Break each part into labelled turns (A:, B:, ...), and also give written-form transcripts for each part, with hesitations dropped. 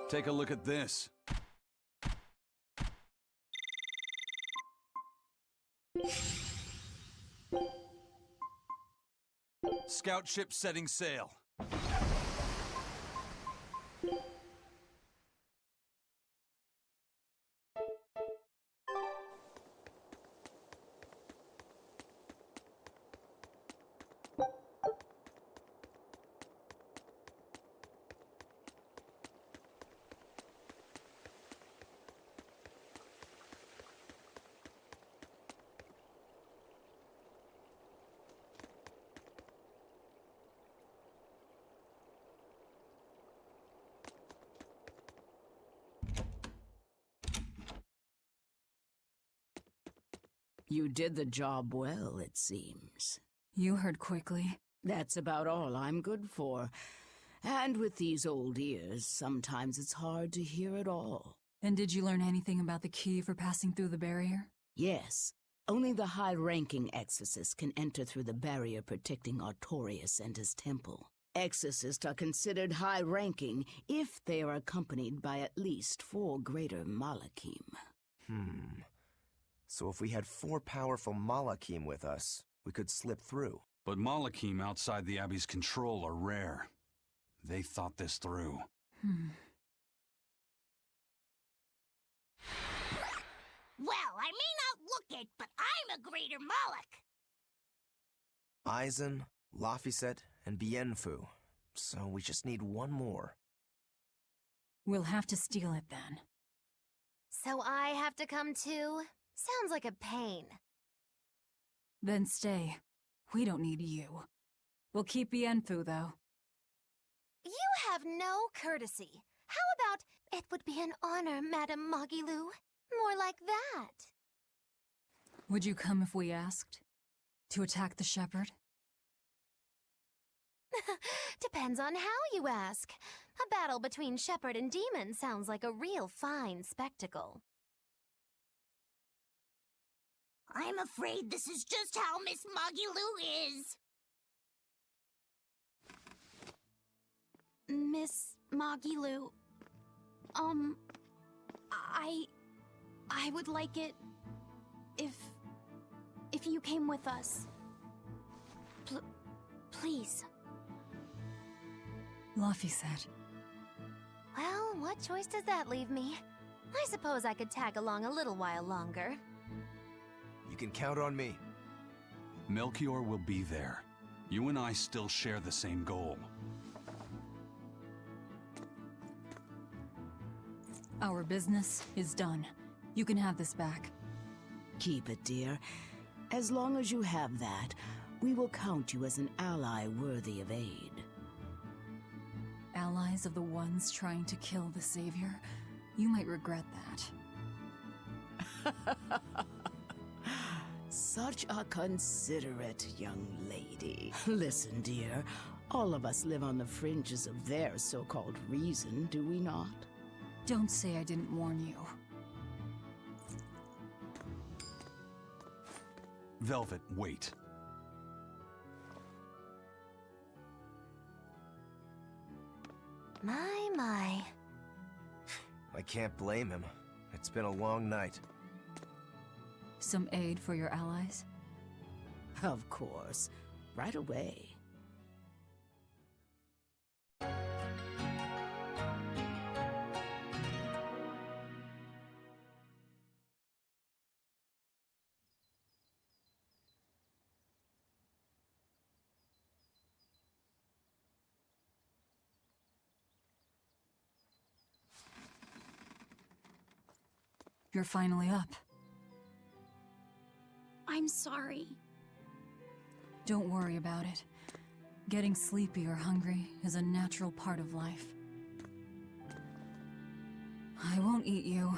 A: Take a look at this. Scout ship setting sail.
B: You did the job well, it seems.
C: You heard quickly.
B: That's about all I'm good for. And with these old ears, sometimes it's hard to hear it all.
C: And did you learn anything about the key for passing through the barrier?
B: Yes. Only the high-ranking exorcists can enter through the barrier protecting Artorius and his temple. Exorcists are considered high-ranking if they are accompanied by at least 4 greater Malachim.
D: So if we had 4 powerful Malachim with us, we could slip through.
A: But Malachim outside the Abbey's control are rare. They thought this through.
E: Well, I may not look it, but I'm a greater Moloch.
D: Aizen, Laphicet, and Bienfu. So we just need one more.
C: We'll have to steal it then.
E: So I have to come too? Sounds like a pain.
C: Then stay. We don't need you. We'll keep Bienfu, though.
E: You have no courtesy. How about, it would be an honor, Madame Magilou? More like that.
C: Would you come if we asked? To attack the shepherd?
E: Depends on how you ask. A battle between shepherd and demon sounds like a real fine spectacle. I'm afraid this is just how Miss Magilou is. Miss Magilou, I would like it if you came with us. Please.
C: Laphicet.
E: Well, what choice does that leave me? I suppose I could tag along a little while longer.
D: You can count on me.
A: Melchior will be there. You and I still share the same goal.
C: Our business is done. You can have this back.
B: Keep it, dear. As long as you have that, we will count you as an ally worthy of aid.
C: Allies of the ones trying to kill the Savior? You might regret that.
B: Such a considerate young lady. Listen, dear, all of us live on the fringes of their so-called reason, do we not?
C: Don't say I didn't warn you.
A: Velvet, wait.
E: My.
D: I can't blame him. It's been a long night.
C: Some aid for your allies?
B: Of course. Right away.
C: You're finally up.
E: I'm sorry.
C: Don't worry about it. Getting sleepy or hungry is a natural part of life. I won't eat you.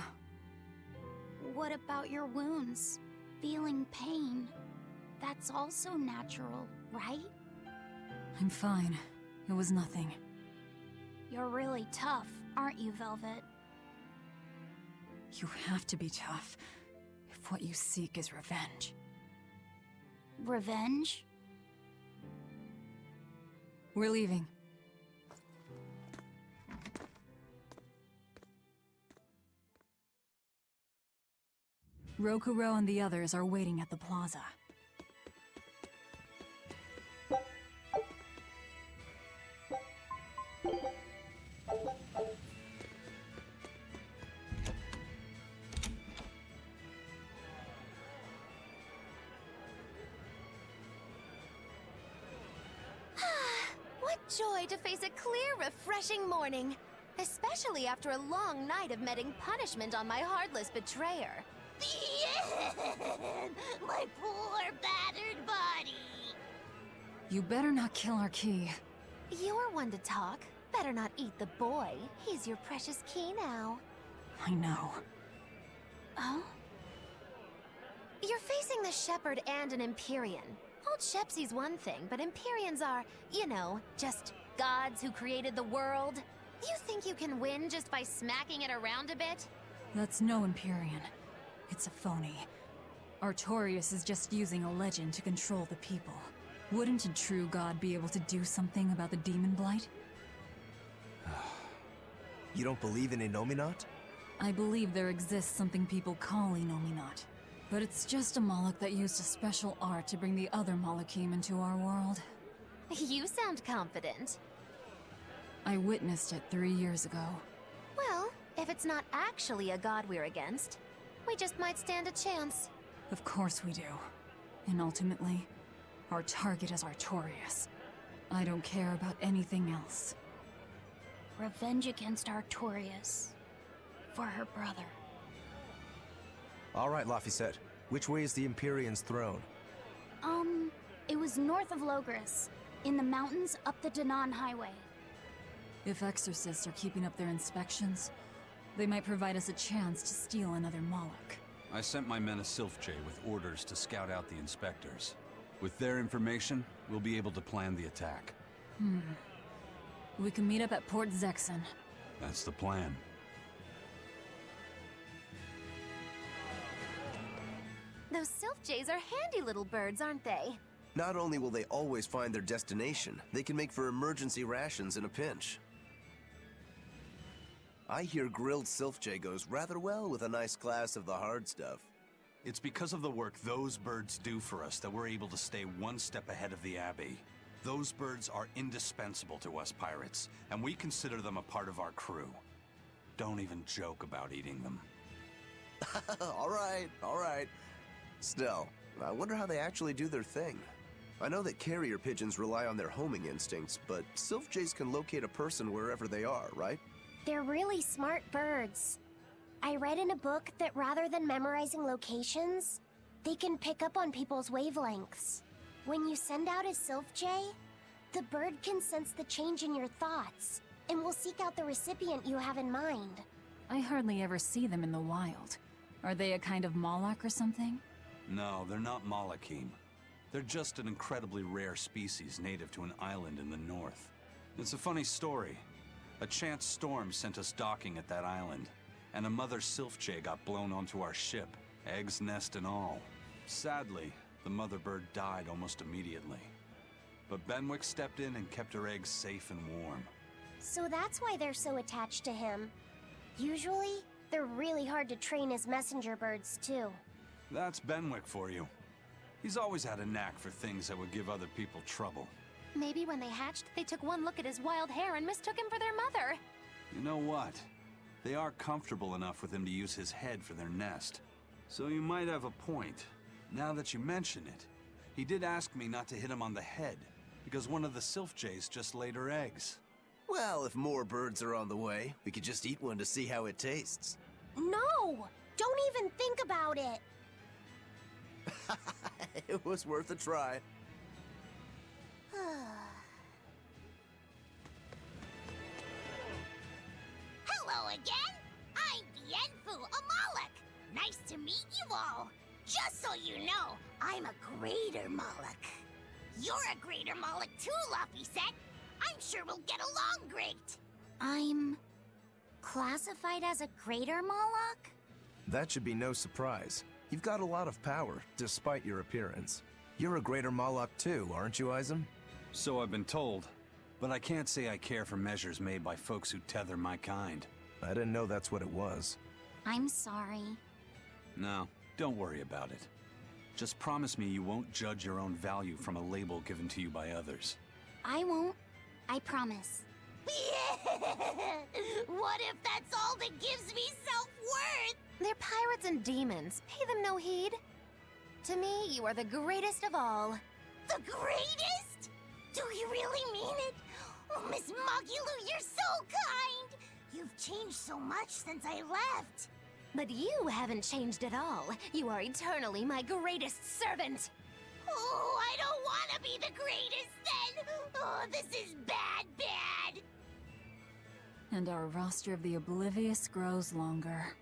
E: What about your wounds? Feeling pain? That's also natural, right?
C: I'm fine. It was nothing.
E: You're really tough, aren't you, Velvet?
C: You have to be tough if what you seek is revenge.
E: Revenge?
C: We're leaving. Rokuro and the others are waiting at the plaza.
E: What joy to face a clear, refreshing morning. Especially after a long night of meting punishment on my heartless betrayer. My poor, battered body.
C: You better not kill our key.
E: You're one to talk. Better not eat the boy. He's your precious key now.
C: I know.
E: Oh? You're facing the Shepherd and an Empyrean. Old Shepsy's one thing, but Empyreans are, you know, just gods who created the world. You think you can win just by smacking it around a bit?
C: That's no Empyrean. It's a phony. Artorias is just using a legend to control the people. Wouldn't a true god be able to do something about the demon blight?
D: You don't believe in Innominat?
C: I believe there exists something people call Innominat. But it's just a Moloch that used a special art to bring the other Molochim into our world.
E: You sound confident.
C: I witnessed it 3 years ago.
E: Well, if it's not actually a god we're against, we just might stand a chance.
C: Of course we do. And ultimately, our target is Artorias. I don't care about anything else.
F: Revenge against Artorias. For her brother.
D: All right, Laphicet. Which way is the Empyrean's throne?
F: It was north of Logris. In the mountains up the Danan Highway.
C: If exorcists are keeping up their inspections, they might provide us a chance to steal another Moloch.
A: I sent my men to Silfjay with orders to scout out the inspectors. With their information, we'll be able to plan the attack.
C: We can meet up at Port Zexen.
A: That's the plan.
E: Those Silfjays are handy little birds, aren't they?
D: Not only will they always find their destination, they can make for emergency rations in a pinch. I hear grilled Silfjay goes rather well with a nice glass of the hard stuff.
A: It's because of the work those birds do for us that we're able to stay one step ahead of the Abbey. Those birds are indispensable to us pirates, and we consider them a part of our crew. Don't even joke about eating them.
D: All right. Still, I wonder how they actually do their thing. I know that carrier pigeons rely on their homing instincts, but Silfjays can locate a person wherever they are, right?
G: They're really smart birds. I read in a book that rather than memorizing locations, they can pick up on people's wavelengths. When you send out a Silfjay, the bird can sense the change in your thoughts, and will seek out the recipient you have in mind.
C: I hardly ever see them in the wild. Are they a kind of Moloch or something?
A: No, they're not Molochim. They're just an incredibly rare species native to an island in the north. It's a funny story. A chance storm sent us docking at that island, and a mother Silfjay got blown onto our ship, eggs, nest, and all. Sadly, the mother bird died almost immediately. But Benwick stepped in and kept her eggs safe and warm.
G: So that's why they're so attached to him. Usually, they're really hard to train as messenger birds, too.
A: That's Benwick for you. He's always had a knack for things that would give other people trouble.
E: Maybe when they hatched, they took one look at his wild hair and mistook him for their mother.
A: You know what? They are comfortable enough with him to use his head for their nest. So you might have a point. Now that you mention it, he did ask me not to hit him on the head, because one of the Silfjays just laid her eggs.
D: Well, if more birds are on the way, we could just eat one to see how it tastes.
G: No! Don't even think about it!
D: It was worth a try.
H: Hello again! I'm Bienfu, a Moloch! Nice to meet you all! Just so you know, I'm a greater Moloch. You're a greater Moloch too, Laphicet! I'm sure we'll get along great!
G: I'm classified as a greater Moloch?
D: That should be no surprise. You've got a lot of power, despite your appearance. You're a greater Moloch too, aren't you, Izem?
A: So I've been told. But I can't say I care for measures made by folks who tether my kind.
D: I didn't know that's what it was.
F: I'm sorry.
A: No, don't worry about it. Just promise me you won't judge your own value from a label given to you by others.
F: I won't. I promise.
H: What if that's all that gives me self-worth?
E: They're pirates and demons. Pay them no heed. To me, you are the greatest of all.
H: The greatest? Do you really mean it? Oh, Miss Magilou, you're so kind! You've changed so much since I left.
E: But you haven't changed at all. You are eternally my greatest servant.
H: Oh, I don't want to be the greatest then! Oh, this is bad, bad!
C: And our roster of the oblivious grows longer.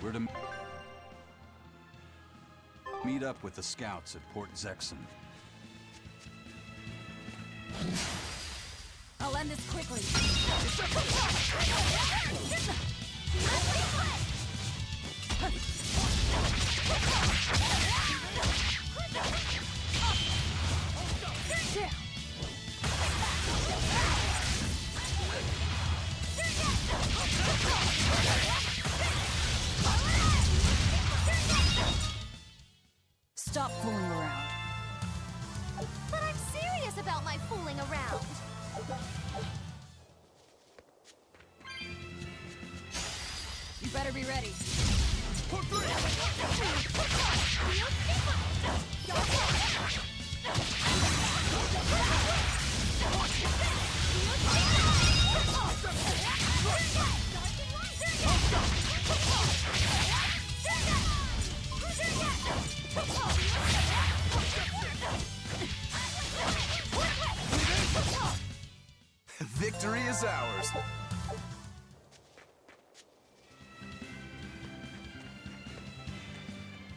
A: We're to meet up with the scouts at Port Zexon.
C: I'll end this quickly. Stop fooling around.
E: But I'm serious about my fooling around.
C: You better be ready.
D: Victory is ours.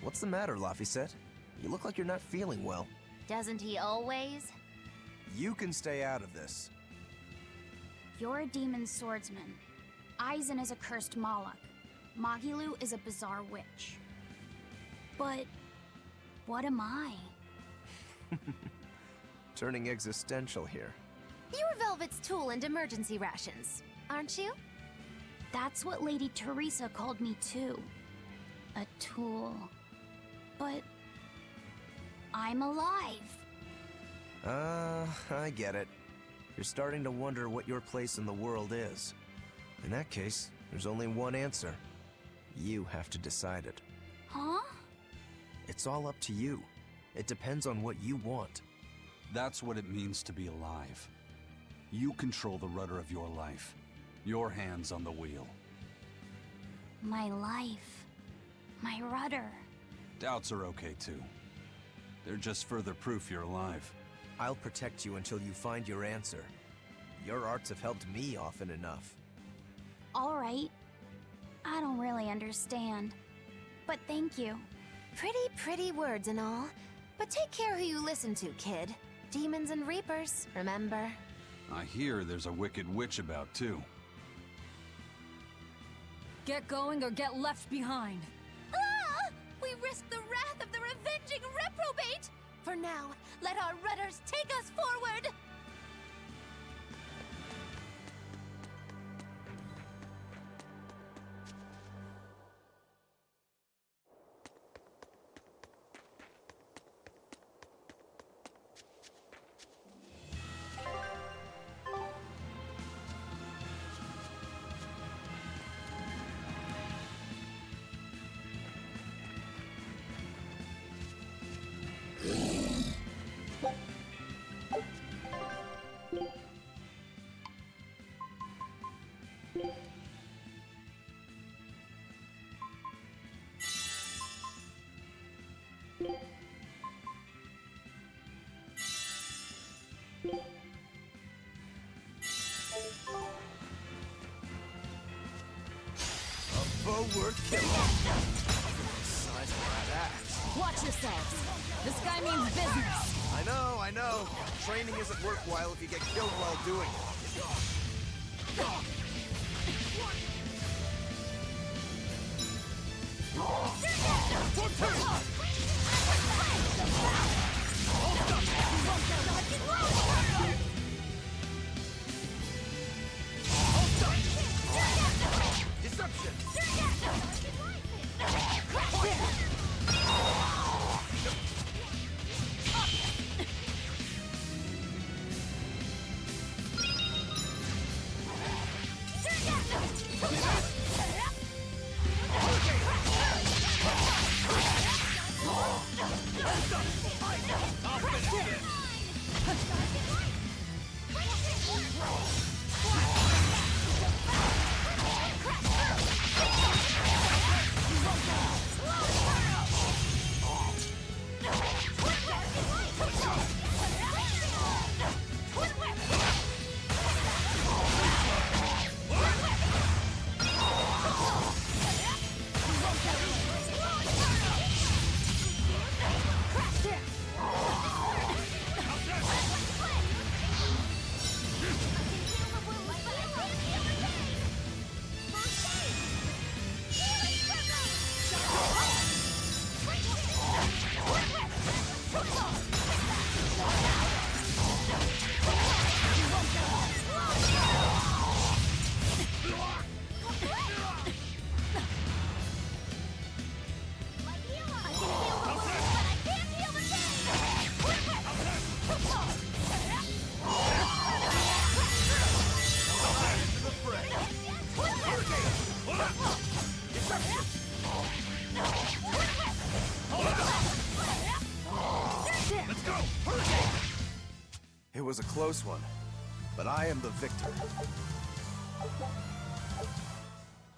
D: What's the matter, Laphicet? You look like you're not feeling well.
E: Doesn't he always?
D: You can stay out of this.
F: You're a demon swordsman. Aizen is a cursed Moloch. Magilou is a bizarre witch. But what am I?
D: Turning existential here.
E: You're Velvet's tool and emergency rations, aren't you?
F: That's what Lady Teresa called me too. A tool. But I'm alive.
D: I get it. You're starting to wonder what your place in the world is. In that case, there's only one answer. You have to decide it.
F: Huh?
D: It's all up to you. It depends on what you want.
A: That's what it means to be alive. You control the rudder of your life. Your hands on the wheel.
F: My life. My rudder.
A: Doubts are okay too. They're just further proof you're alive.
D: I'll protect you until you find your answer. Your arts have helped me often enough.
F: All right. I don't really understand. But thank you.
E: Pretty words and all. But take care who you listen to, kid. Demons and reapers, remember?
A: I hear there's a wicked witch about too.
C: Get going or get left behind.
E: Ah! We risk the wrath of the revenging reprobate! For now, let our rudders take us forward!
D: Forward kill. Size for that axe.
C: Watch yourselves. This guy means business.
D: I know. Training isn't worthwhile if you get killed while doing it. Deception! It was a close one, but I am the victor.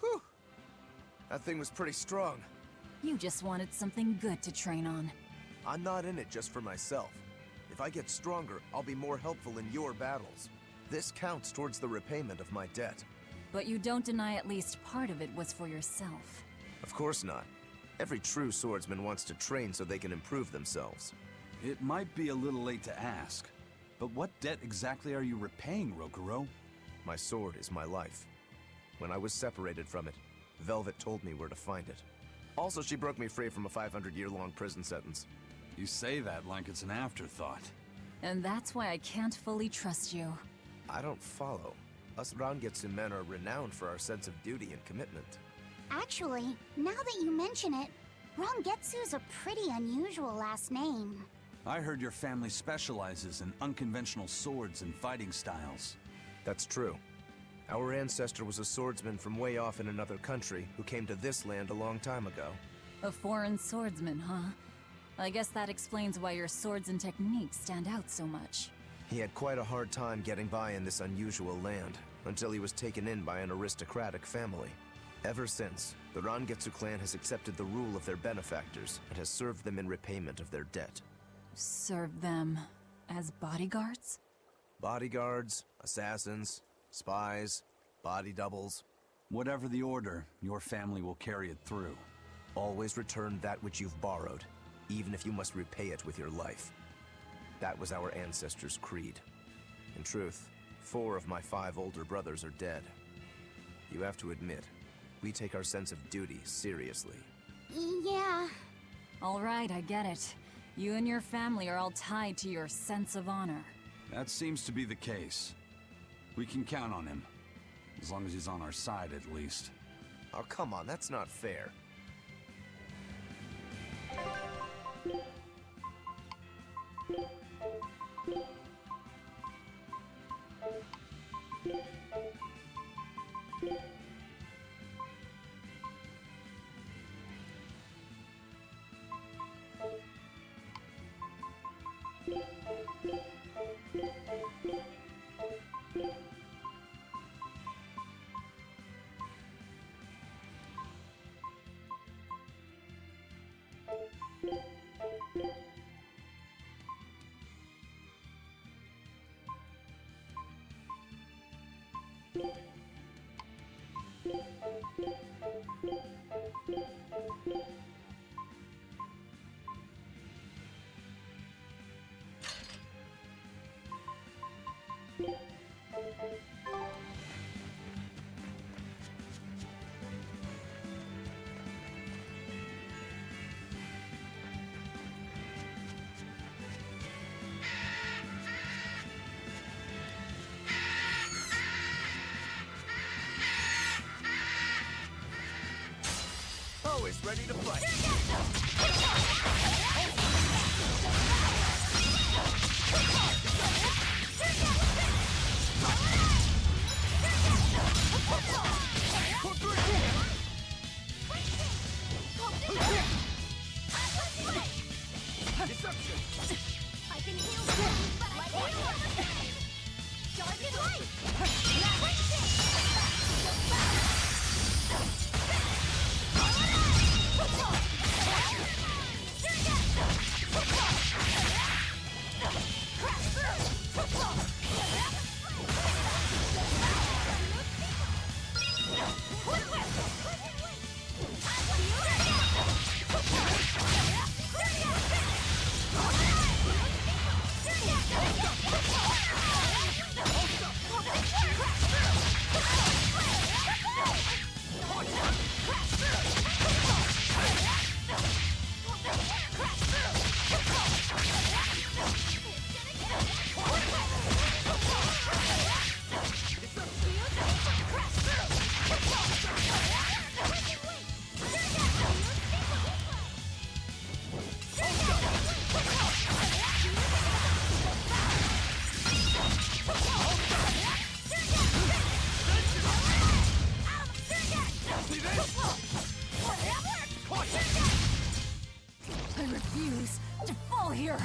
D: Whew. That thing was pretty strong.
C: You just wanted something good to train on.
D: I'm not in it just for myself. If I get stronger, I'll be more helpful in your battles. This counts towards the repayment of my debt.
C: But you don't deny at least part of it was for yourself.
D: Of course not. Every true swordsman wants to train so they can improve themselves.
A: It might be a little late to ask, but what debt exactly are you repaying, Rokuro?
D: My sword is my life. When I was separated from it, Velvet told me where to find it. Also, she broke me free from a 500-year-long prison sentence.
A: You say that like it's an afterthought.
C: And that's why I can't fully trust you.
D: I don't follow. Us Rangetsu men are renowned for our sense of duty and commitment.
F: Actually, now that you mention it, Rangetsu's a pretty unusual last name.
A: I heard your family specializes in unconventional swords and fighting styles.
D: That's true. Our ancestor was a swordsman from way off in another country who came to this land a long time ago.
C: A foreign swordsman, huh? I guess that explains why your swords and techniques stand out so much.
D: He had quite a hard time getting by in this unusual land, until he was taken in by an aristocratic family. Ever since, the Rangetsu clan has accepted the rule of their benefactors and has served them in repayment of their debt.
C: Serve them as bodyguards?
D: Bodyguards, assassins, spies, body doubles.
A: Whatever the order, your family will carry it through.
D: Always return that which you've borrowed, even if you must repay it with your life. That was our ancestors' creed. In truth, 4 of my 5 older brothers are dead. You have to admit, we take our sense of duty seriously.
F: Yeah.
C: All right, I get it. You and your family are all tied to your sense of honor.
A: That seems to be the case. We can count on him. As long as he's on our side, at least.
D: Oh, come on, that's not fair. Always ready to fight.
H: I can heal them, but I can't heal the same. Dark and light.
C: I refuse to fall here!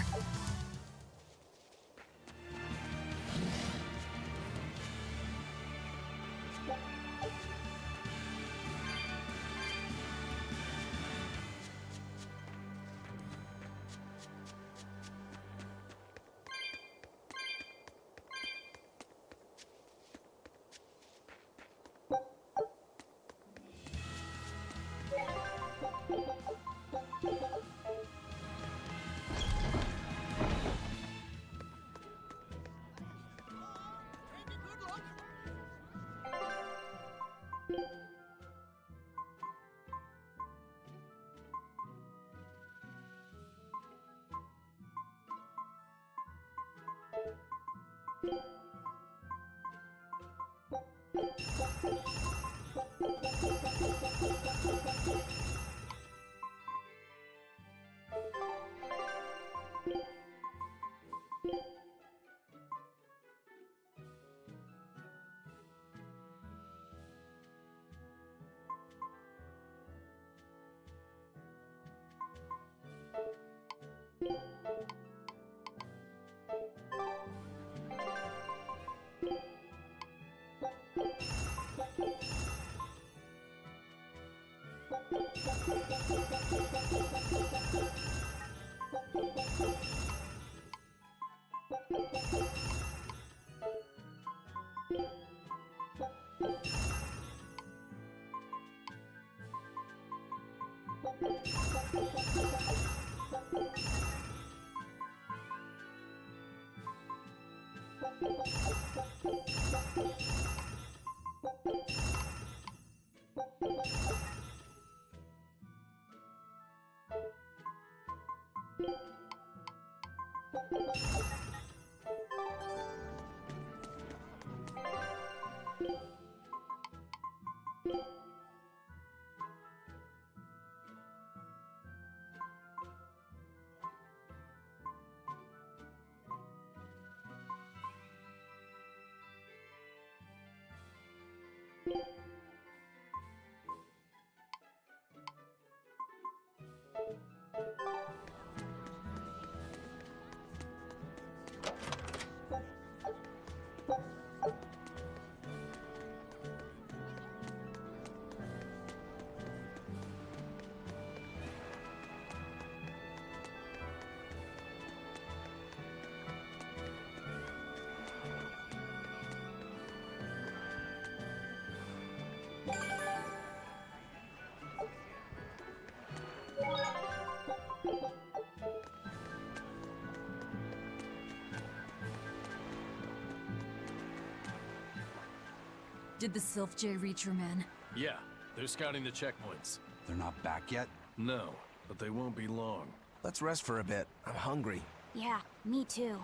C: Did the Sylph J reach your men?
I: Yeah, they're scouting the checkpoints.
A: They're not back yet?
I: No, but they won't be long.
D: Let's rest for a bit. I'm hungry.
F: Yeah, me too.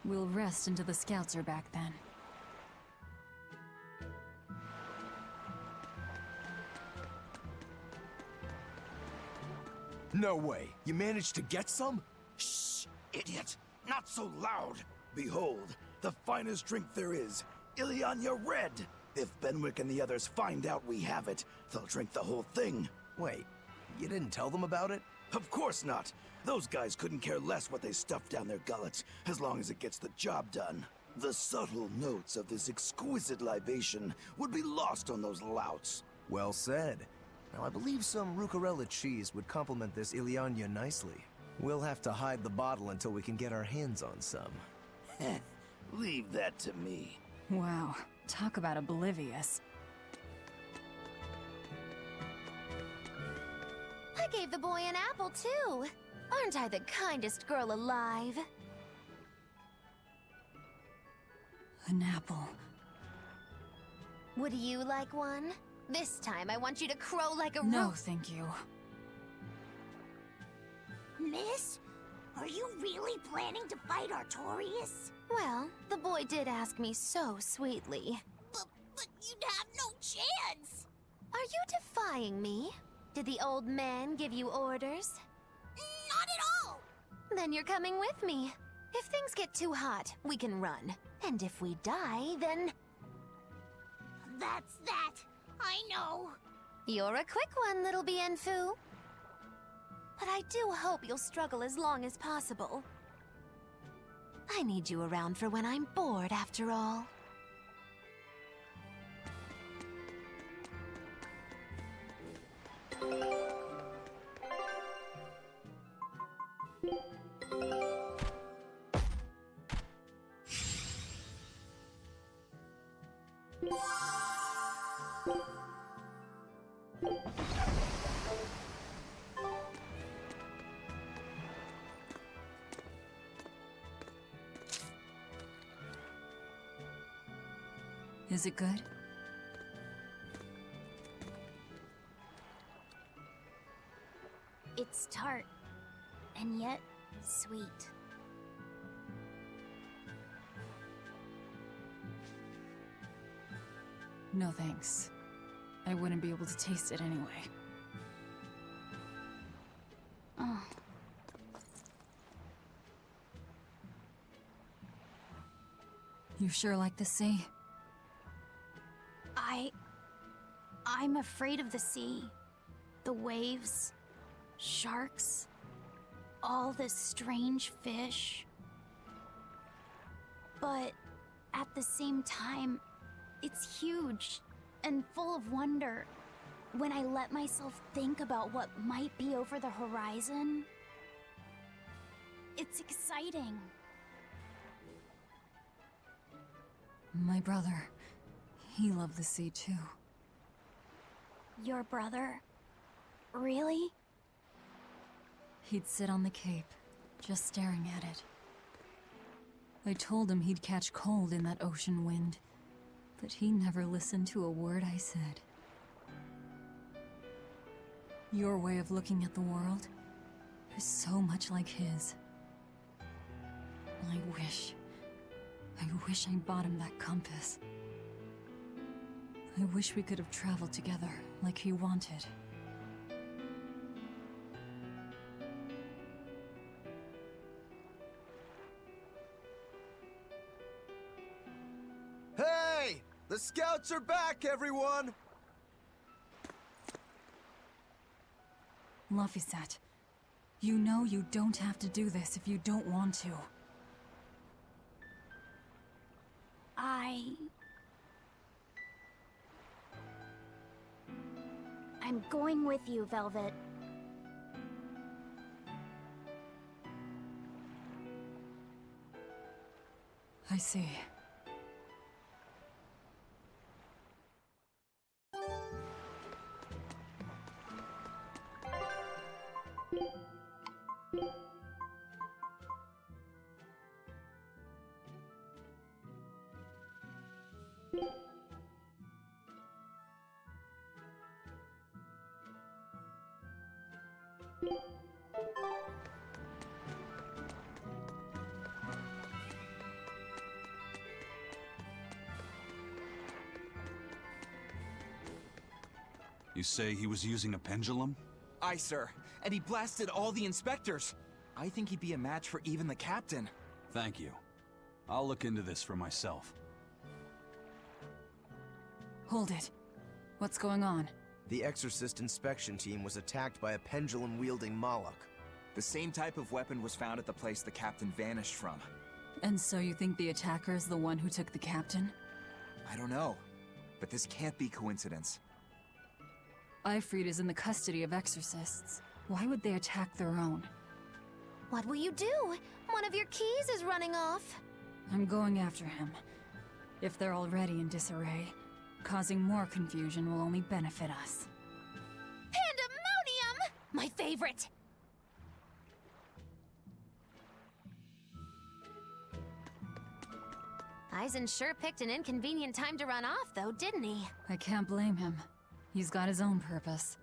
C: We'll rest until the scouts are back then.
J: No way. You managed to get some? Shh, idiot. Not so loud. Behold, the finest drink there is. Ileana Red. If Benwick and the others find out we have it, they'll drink the whole thing.
D: Wait, you didn't tell them about it?
J: Of course not. Those guys couldn't care less what they stuff down their gullets, as long as it gets the job done. The subtle notes of this exquisite libation would be lost on those louts.
D: Well said. Now, I believe some Rucarella cheese would complement this Ileana nicely. We'll have to hide the bottle until we can get our hands on some.
J: Leave that to me.
C: Wow, talk about oblivious.
E: I gave the boy an apple, too. Aren't I the kindest girl alive?
C: An apple.
E: Would you like one? This time, I want you to crow like a
C: No, thank you.
H: Miss, are you really planning to fight Artorias?
E: Well, the boy did ask me so sweetly.
H: But you'd have no chance.
E: Are you defying me? Did the old man give you orders?
H: Not at all.
E: Then you're coming with me. If things get too hot, we can run. And if we die, then...
H: That's that. I know.
E: You're a quick one, little Bienfu. But I do hope you'll struggle as long as possible. I need you around for when I'm bored, after all.
C: Is it good?
F: It's tart, and yet sweet.
C: No thanks. I wouldn't be able to taste it anyway.
F: Oh,
C: You sure like the sea?
F: I'm afraid of the sea. The waves, sharks, all the strange fish. But at the same time, it's huge and full of wonder. When I let myself think about what might be over the horizon, it's exciting.
C: My brother, he loved the sea too.
F: Your brother? Really?
C: He'd sit on the cape, just staring at it. I told him he'd catch cold in that ocean wind, but he never listened to a word I said. Your way of looking at the world is so much like his. I wish I bought him that compass. I wish we could have traveled together like he wanted.
D: Hey! The scouts are back, everyone!
C: Lafisat, you know you don't have to do this if you don't want to.
F: I'm going with you, Velvet.
C: I see.
A: You say he was using a pendulum?
K: Aye, sir. And he blasted all the inspectors. I think he'd be a match for even the captain.
A: Thank you. I'll look into this for myself.
C: Hold it. What's going on?
D: The Exorcist inspection team was attacked by a pendulum-wielding Moloch.
K: The same type of weapon was found at the place the captain vanished from.
C: And so you think the attacker is the one who took the captain?
K: I don't know, but this can't be coincidence.
C: Ifrit is in the custody of exorcists. Why would they attack their own?
E: What will you do? One of your keys is running off.
C: I'm going after him. If they're already in disarray, causing more confusion will only benefit us.
E: Pandemonium! My favorite! Eisen sure picked an inconvenient time to run off, though, didn't he?
C: I can't blame him. He's got his own purpose.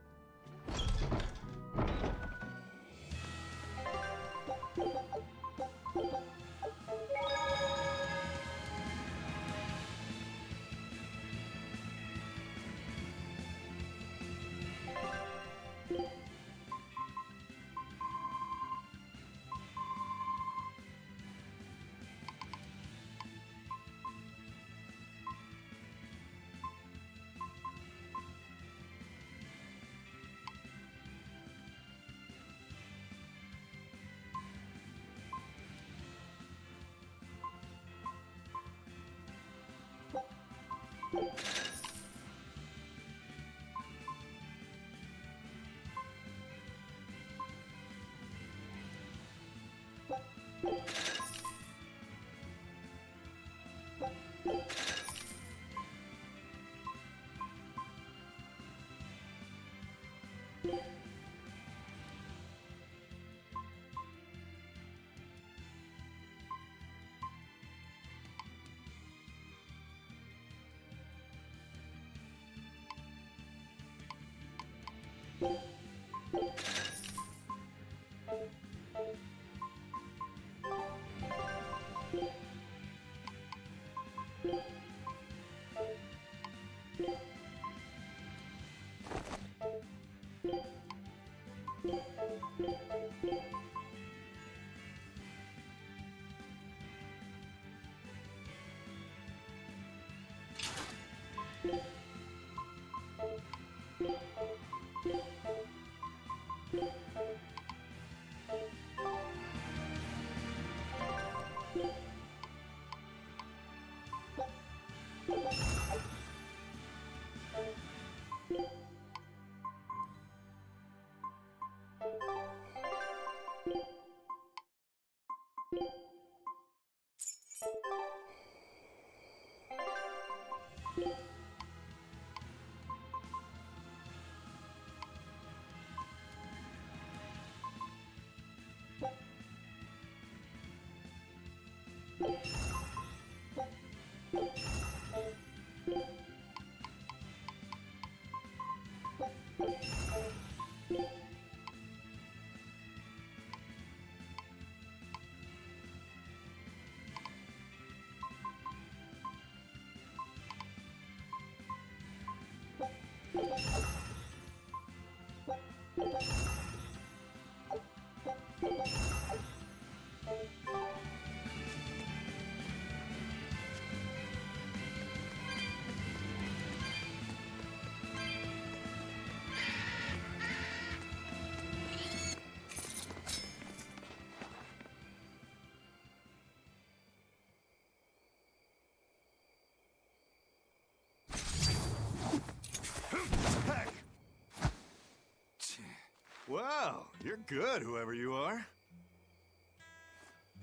L: Wow, you're good, whoever you are.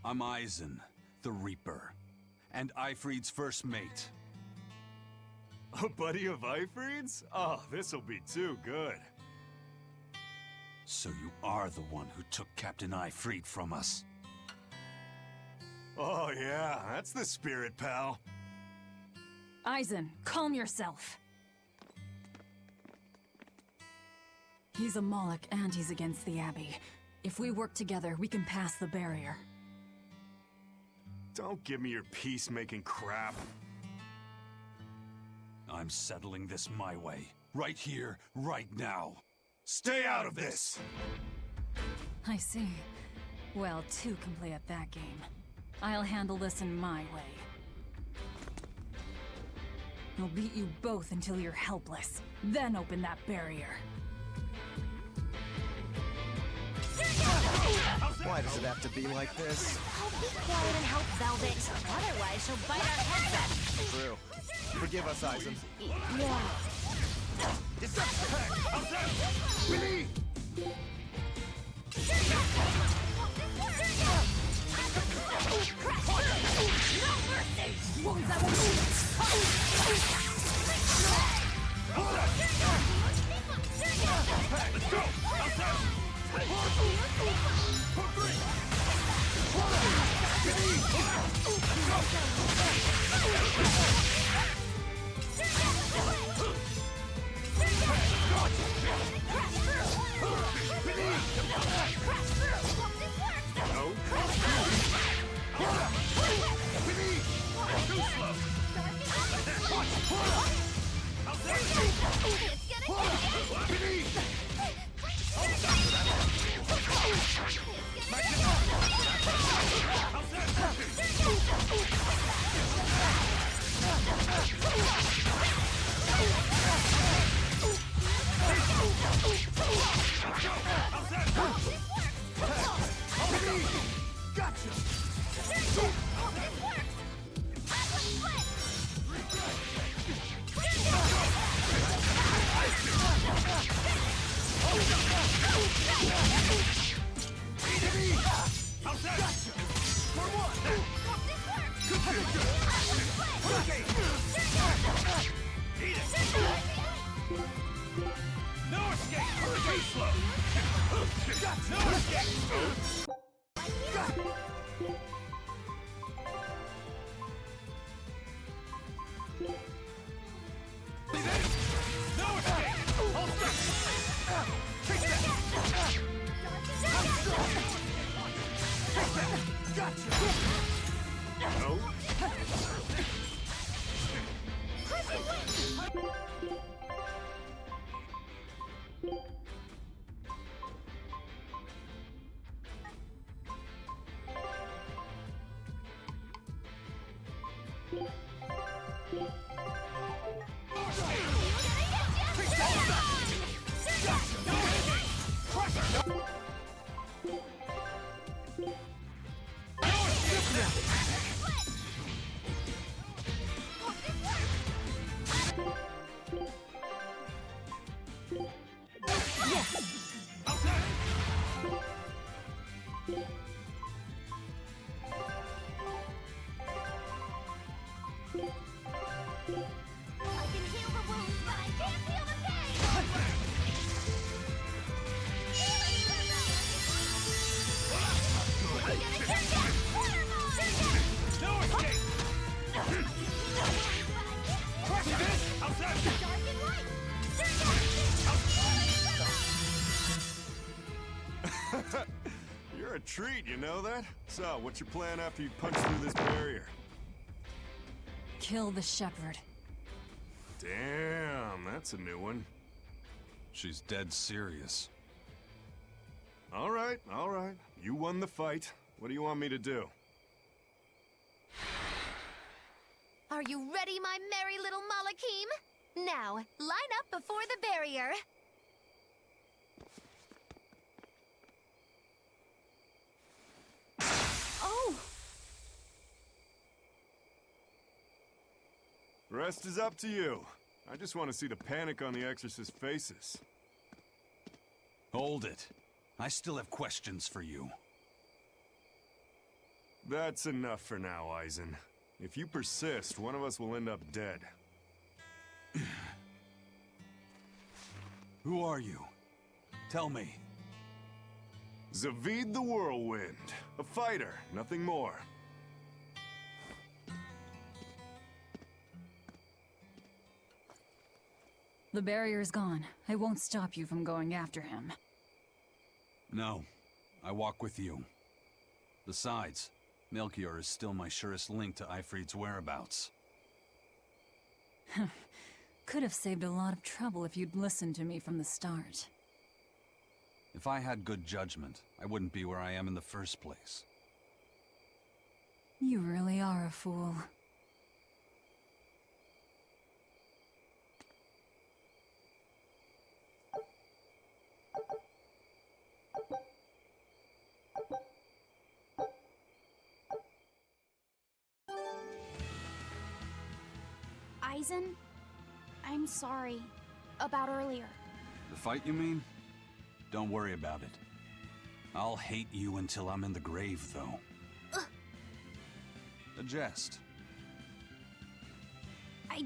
A: I'm Eisen, the Reaper, and Ifrit's first mate.
L: A buddy of Ifrit's? Oh, this'll be too good.
A: So you are the one who took Captain Ifrit from us.
L: Oh yeah, that's the spirit, pal.
C: Eisen, calm yourself. He's a Moloch and he's against the Abbey. If we work together, we can pass the barrier.
L: Don't give me your peacemaking crap.
A: I'm settling this my way. Right here, right now. Stay out of this!
C: I see. Well, two can play at that game. I'll handle this in my way. I'll beat you both until you're helpless. Then open that barrier.
K: Why does it have to be like this?
E: Oh, be quiet and help Velvet. Otherwise, she'll bite our heads off.
K: True. Forgive us, Eisen.
E: Yeah.
L: You're a treat, you know that? So, what's your plan after you punch through this barrier?
C: Kill the shepherd.
L: Damn, that's a new one.
A: She's dead serious.
L: All right. You won the fight. What do you want me to do?
E: Are you ready, my merry little Malakim? Now, line up before the barrier. Oh!
L: Rest is up to you. I just want to see the panic on the Exorcist's faces.
A: Hold it. I still have questions for you.
L: That's enough for now, Eisen. If you persist, one of us will end up dead.
A: Who are you? Tell me.
L: Zavid the Whirlwind. A fighter, nothing more.
C: The barrier's gone. I won't stop you from going after him.
A: No, I walk with you. Besides, Melchior is still my surest link to Ifrit's whereabouts.
C: Could have saved a lot of trouble if you'd listened to me from the start.
A: If I had good judgment, I wouldn't be where I am in the first place.
C: You really are a fool.
F: Aizen, I'm sorry about earlier.
A: The fight, you mean? Don't worry about it. I'll hate you until I'm in the grave, though. A jest.
F: I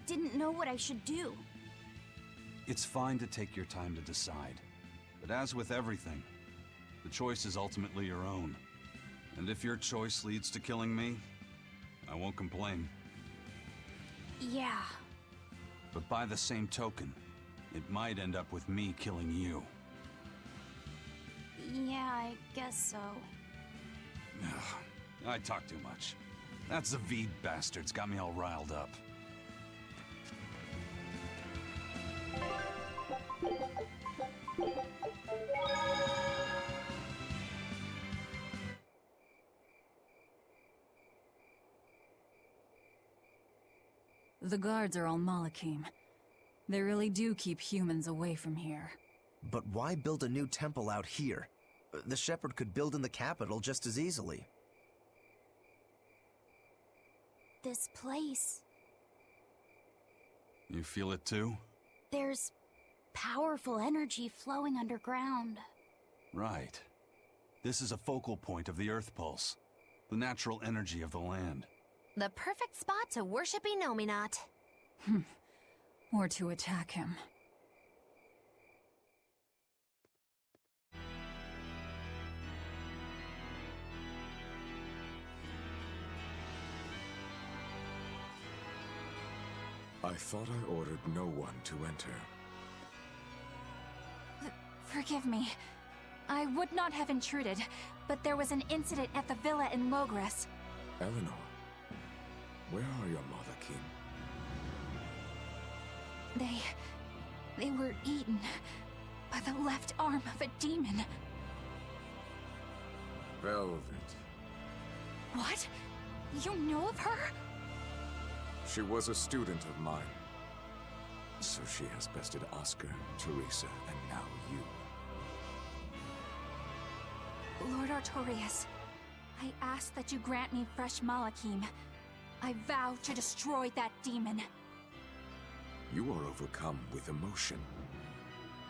F: didn't know what I should do.
A: It's fine to take your time to decide. But as with everything, the choice is ultimately your own. And if your choice leads to killing me, I won't complain.
F: Yeah.
A: But by the same token, it might end up with me killing you.
F: Yeah, I guess so.
A: I talk too much. That Zavid bastard's got me all riled up.
C: The guards are all Malakim. They really do keep humans away from here.
D: But why build a new temple out here? The Shepherd could build in the capital just as easily.
F: This place.
A: You feel it too?
F: There's powerful energy flowing underground.
A: Right. This is a focal point of the Earth Pulse, the natural energy of the land.
E: The perfect spot to worship Inominat.
C: Or to attack him.
M: I thought I ordered no one to enter.
F: Forgive me. I would not have intruded, but there was an incident at the villa in Logres.
M: Eleanor, where are your Malakim?
F: They were eaten by the left arm of a demon.
M: Velvet.
F: What? You know of her?
M: She was a student of mine. So she has bested Oscar, Teresa, and now you.
F: Lord Artorias, I ask that you grant me fresh Malakim. I vow to destroy that demon.
M: You are overcome with emotion.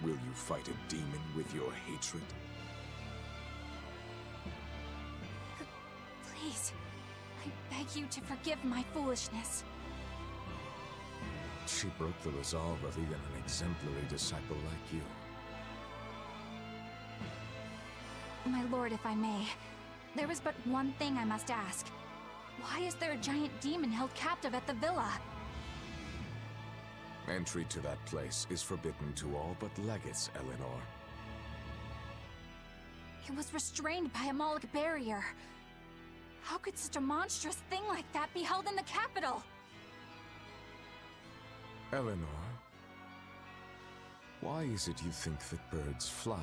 M: Will you fight a demon with your hatred?
F: Please, I beg you to forgive my foolishness.
M: She broke the resolve of even an exemplary disciple like you.
F: My lord, if I may, there is but one thing I must ask. Why is there a giant demon held captive at the villa?
M: Entry to that place is forbidden to all but legates, Eleanor.
F: It was restrained by a Moloch barrier. How could such a monstrous thing like that be held in the capital?
M: Eleanor, why is it you think that birds fly?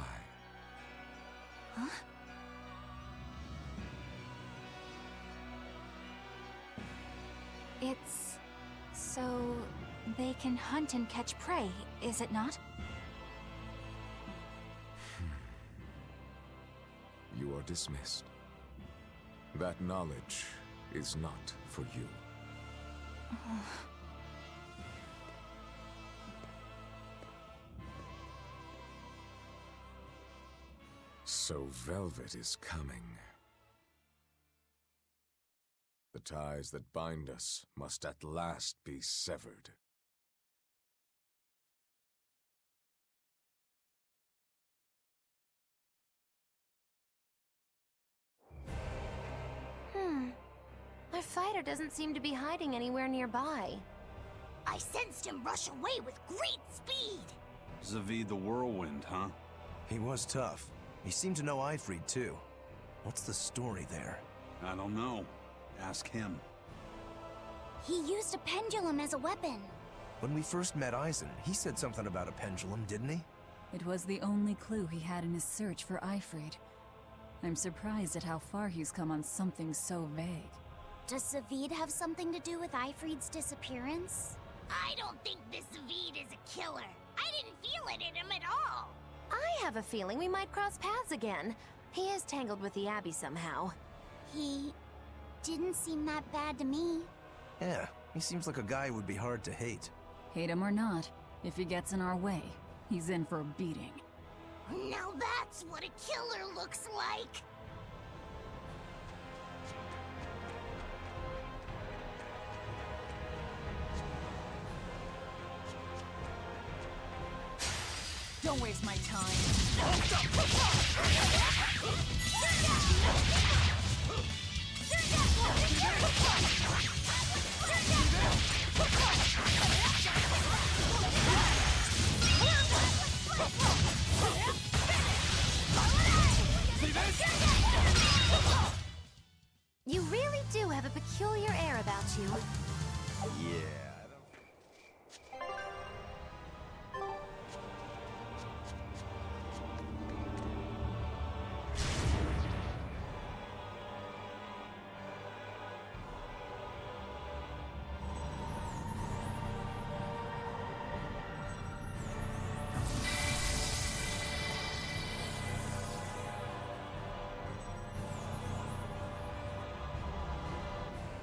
F: Huh? It's so they can hunt and catch prey, is it not?
M: You are dismissed. That knowledge is not for you. So Velvet is coming. The ties that bind us must at last be severed.
E: Our fighter doesn't seem to be hiding anywhere nearby.
H: I sensed him rush away with great speed.
A: Zavid the Whirlwind, huh?
D: He was tough. He seemed to know Ifrid, too. What's the story there?
A: I don't know. Ask him.
F: He used a pendulum as a weapon.
D: When we first met Eisen, he said something about a pendulum, didn't he?
C: It was the only clue he had in his search for Ifrid. I'm surprised at how far he's come on something so vague.
F: Does Zavid have something to do with Ifrid's disappearance?
H: I don't think this Zavid is a killer. I didn't feel it in him at all.
E: I have a feeling we might cross paths again. He is tangled with the Abbey somehow.
F: He didn't seem that bad to me.
D: Yeah, he seems like a guy who would be hard to hate.
C: Hate him or not, if he gets in our way, he's in for a beating.
H: Now that's what a killer looks like.
C: Don't waste my time.
E: You really do have a peculiar air about you.
D: Yeah.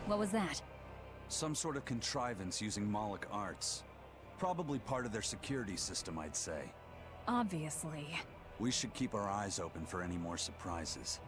C: What was that?
A: Some sort of contrivance using Moloch arts. Probably part of their security system, I'd say.
C: Obviously.
A: We should keep our eyes open for any more surprises.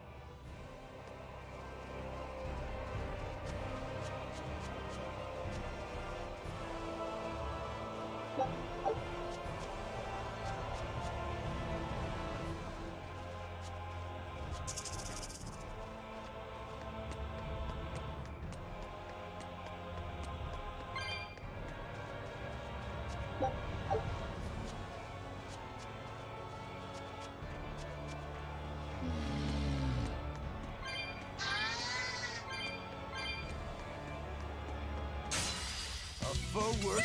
D: Forward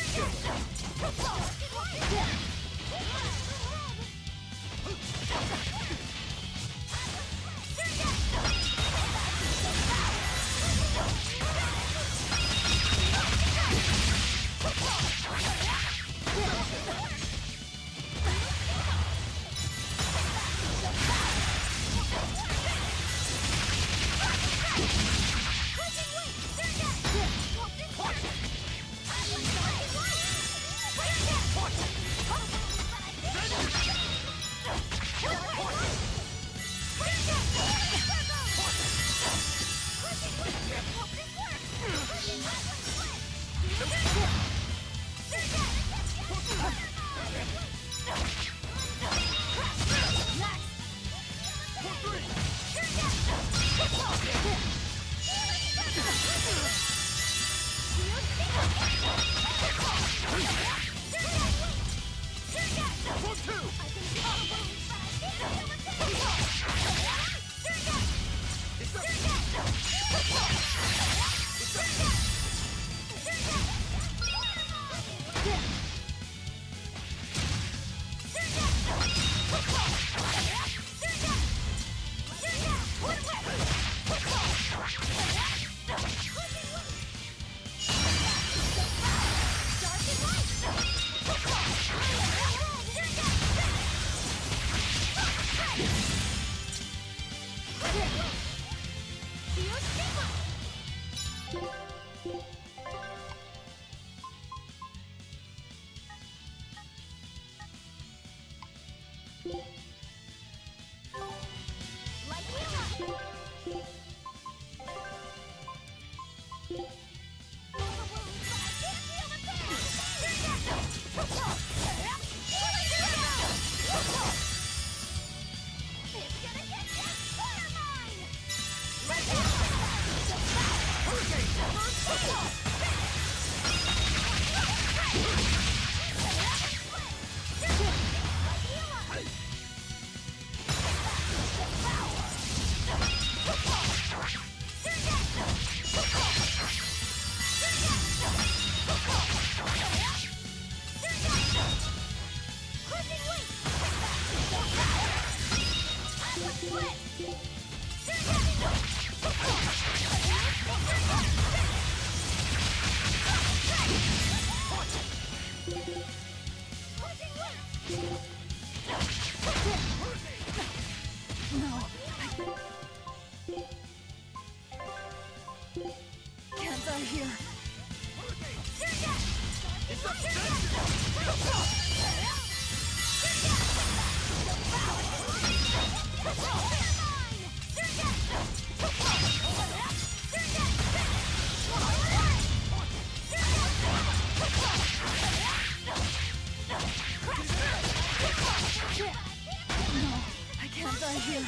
C: I'll die here.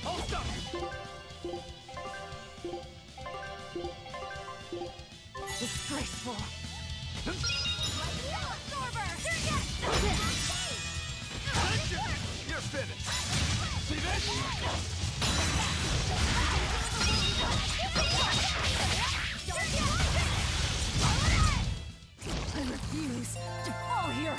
J: I'll stop you!
C: Disgraceful.
J: You're finished! See this?
C: I refuse to fall here.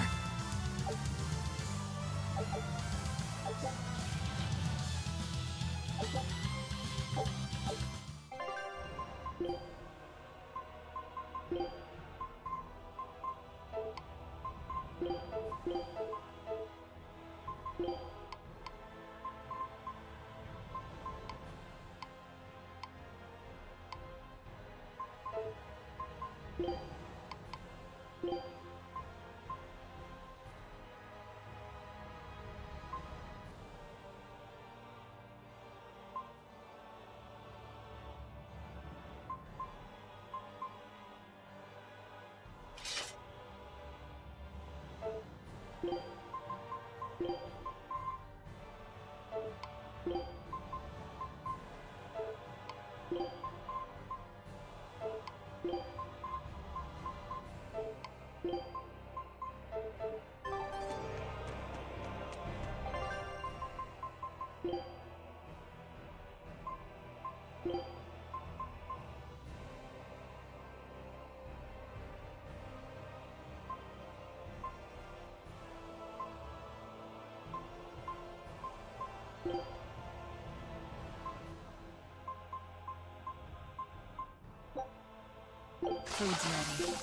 C: Food's ready.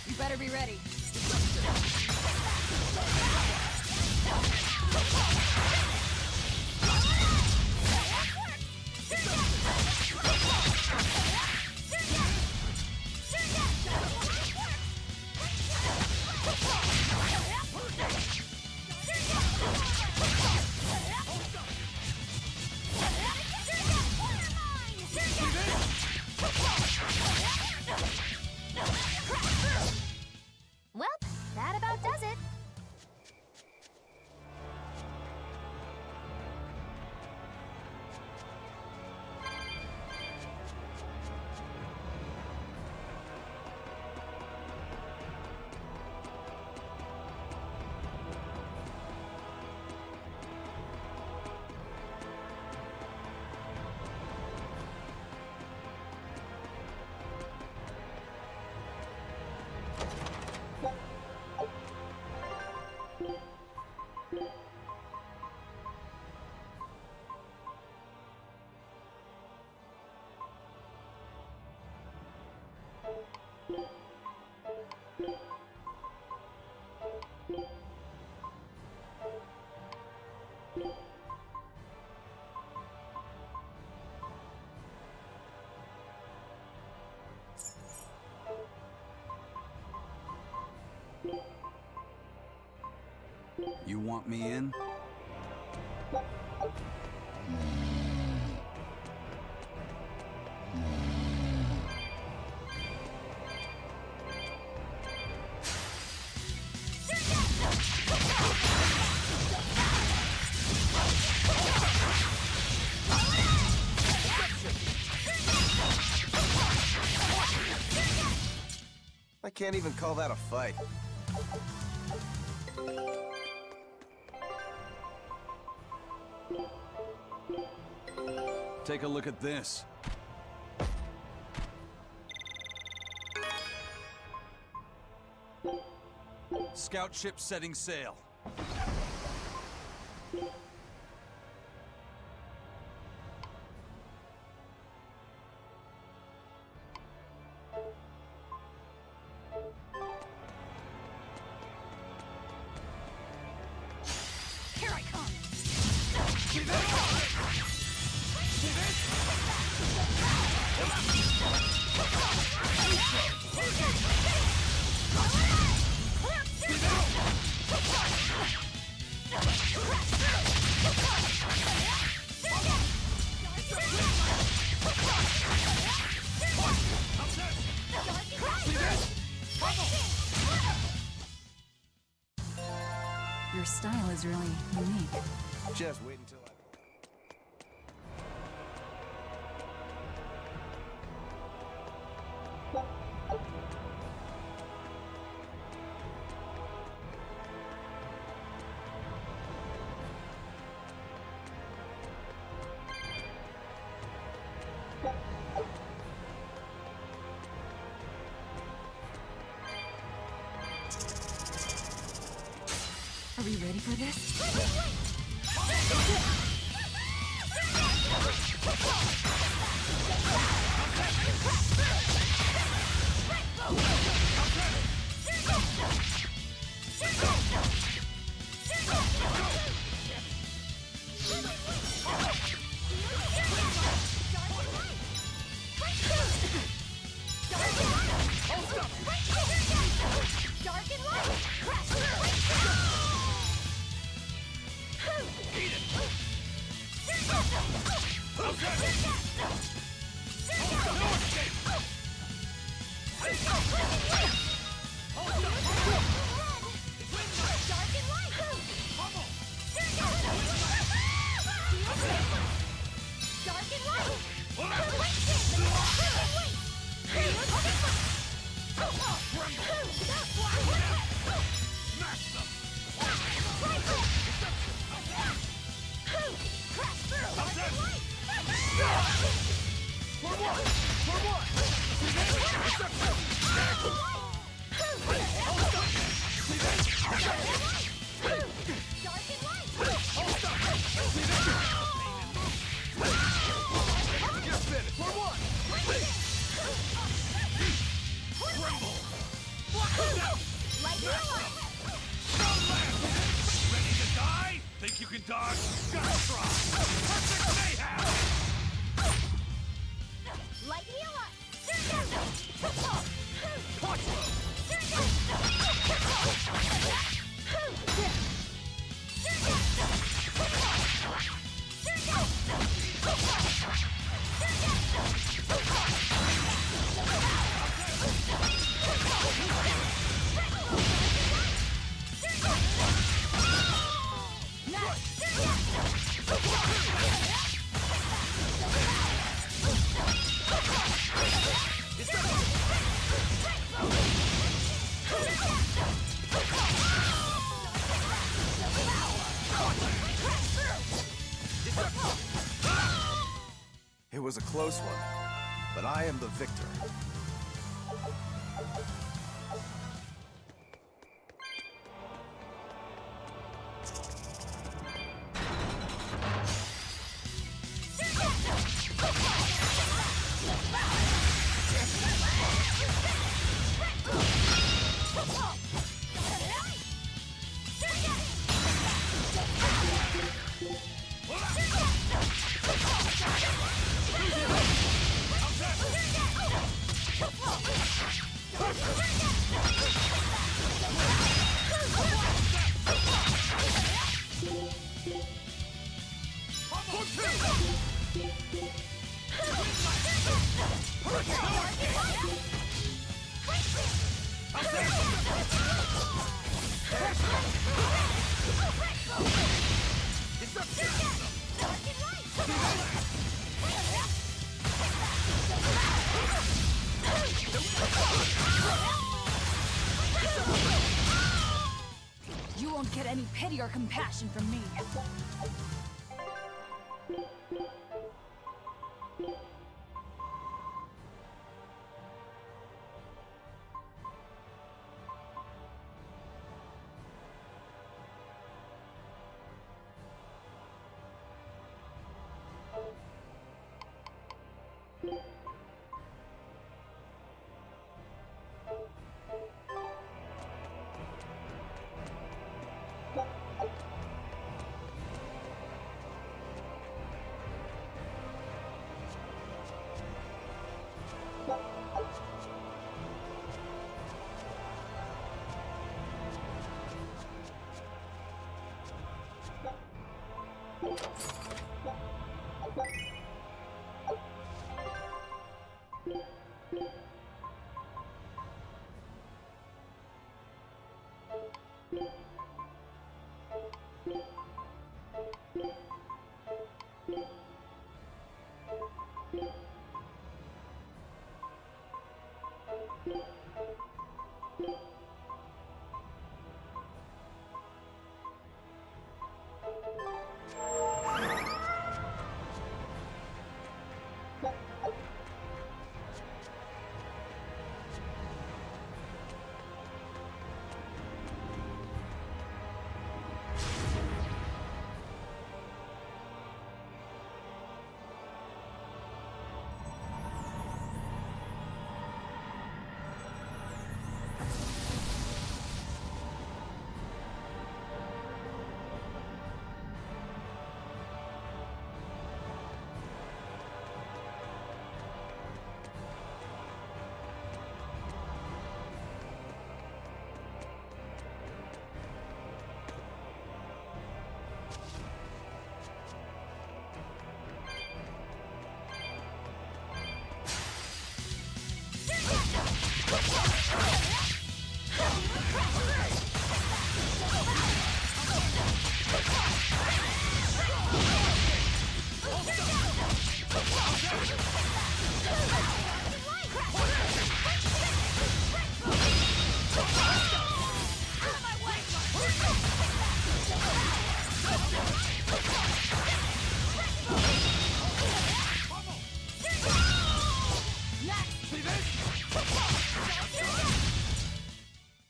C: You better be ready.
E: Well, that about does it.
A: You want me in?
D: I can't even call that a fight.
A: Take a look at this. Scout ship setting sail.
C: Here I come.
J: See this? See this? See this?
C: style is really unique.
D: Just wait until I...
C: Are we ready for this?
L: Think you can dodge? Gotta try! Perfect mayhem!
H: Light healer!
D: It was a close one, but I am the victor.
C: You won't get any pity or compassion from me.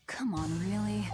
C: Come on, really?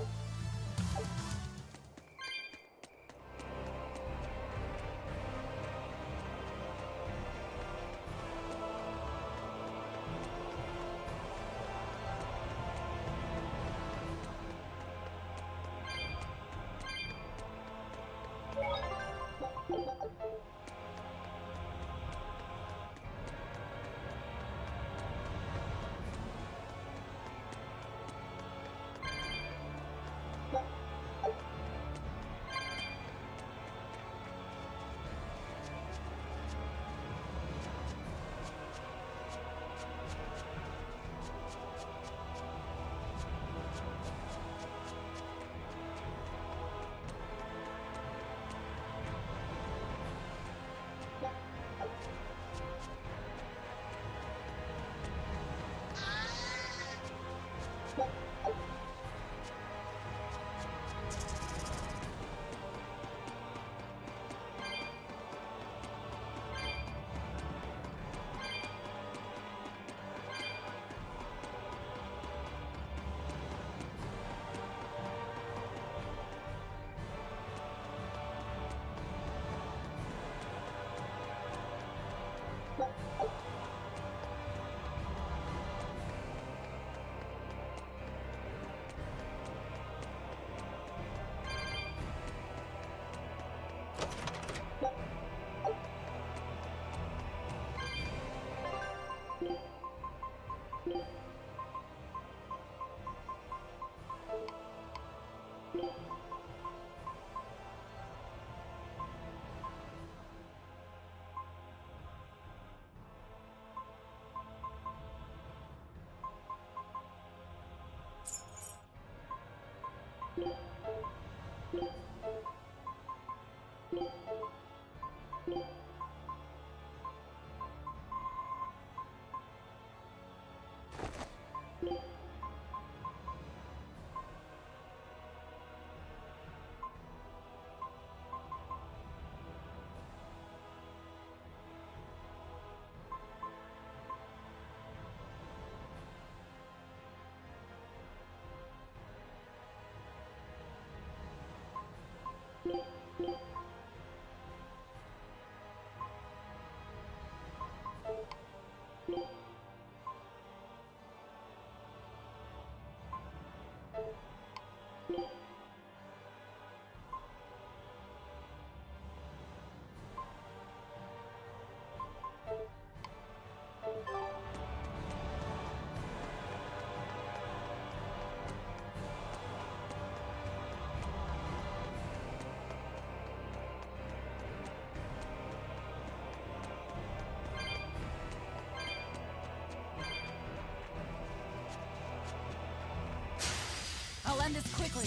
C: I'll end this quickly.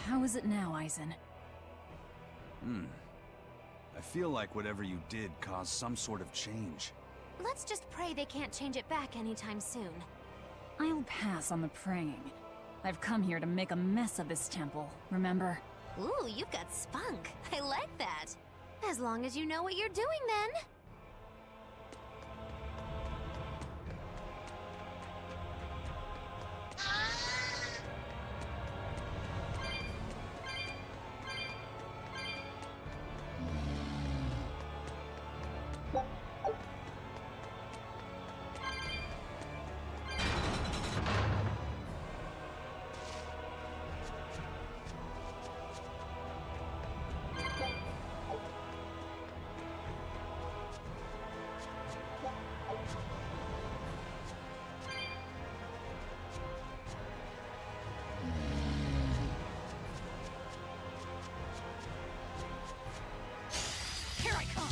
C: How is it now, Eisen?
A: I feel like whatever you did caused some sort of change.
E: Let's just pray they can't change it back anytime soon.
C: I'll pass on the praying. I've come here to make a mess of this temple, remember?
E: Ooh, you've got spunk. I like that. As long as you know what you're doing, then.
C: Here I come!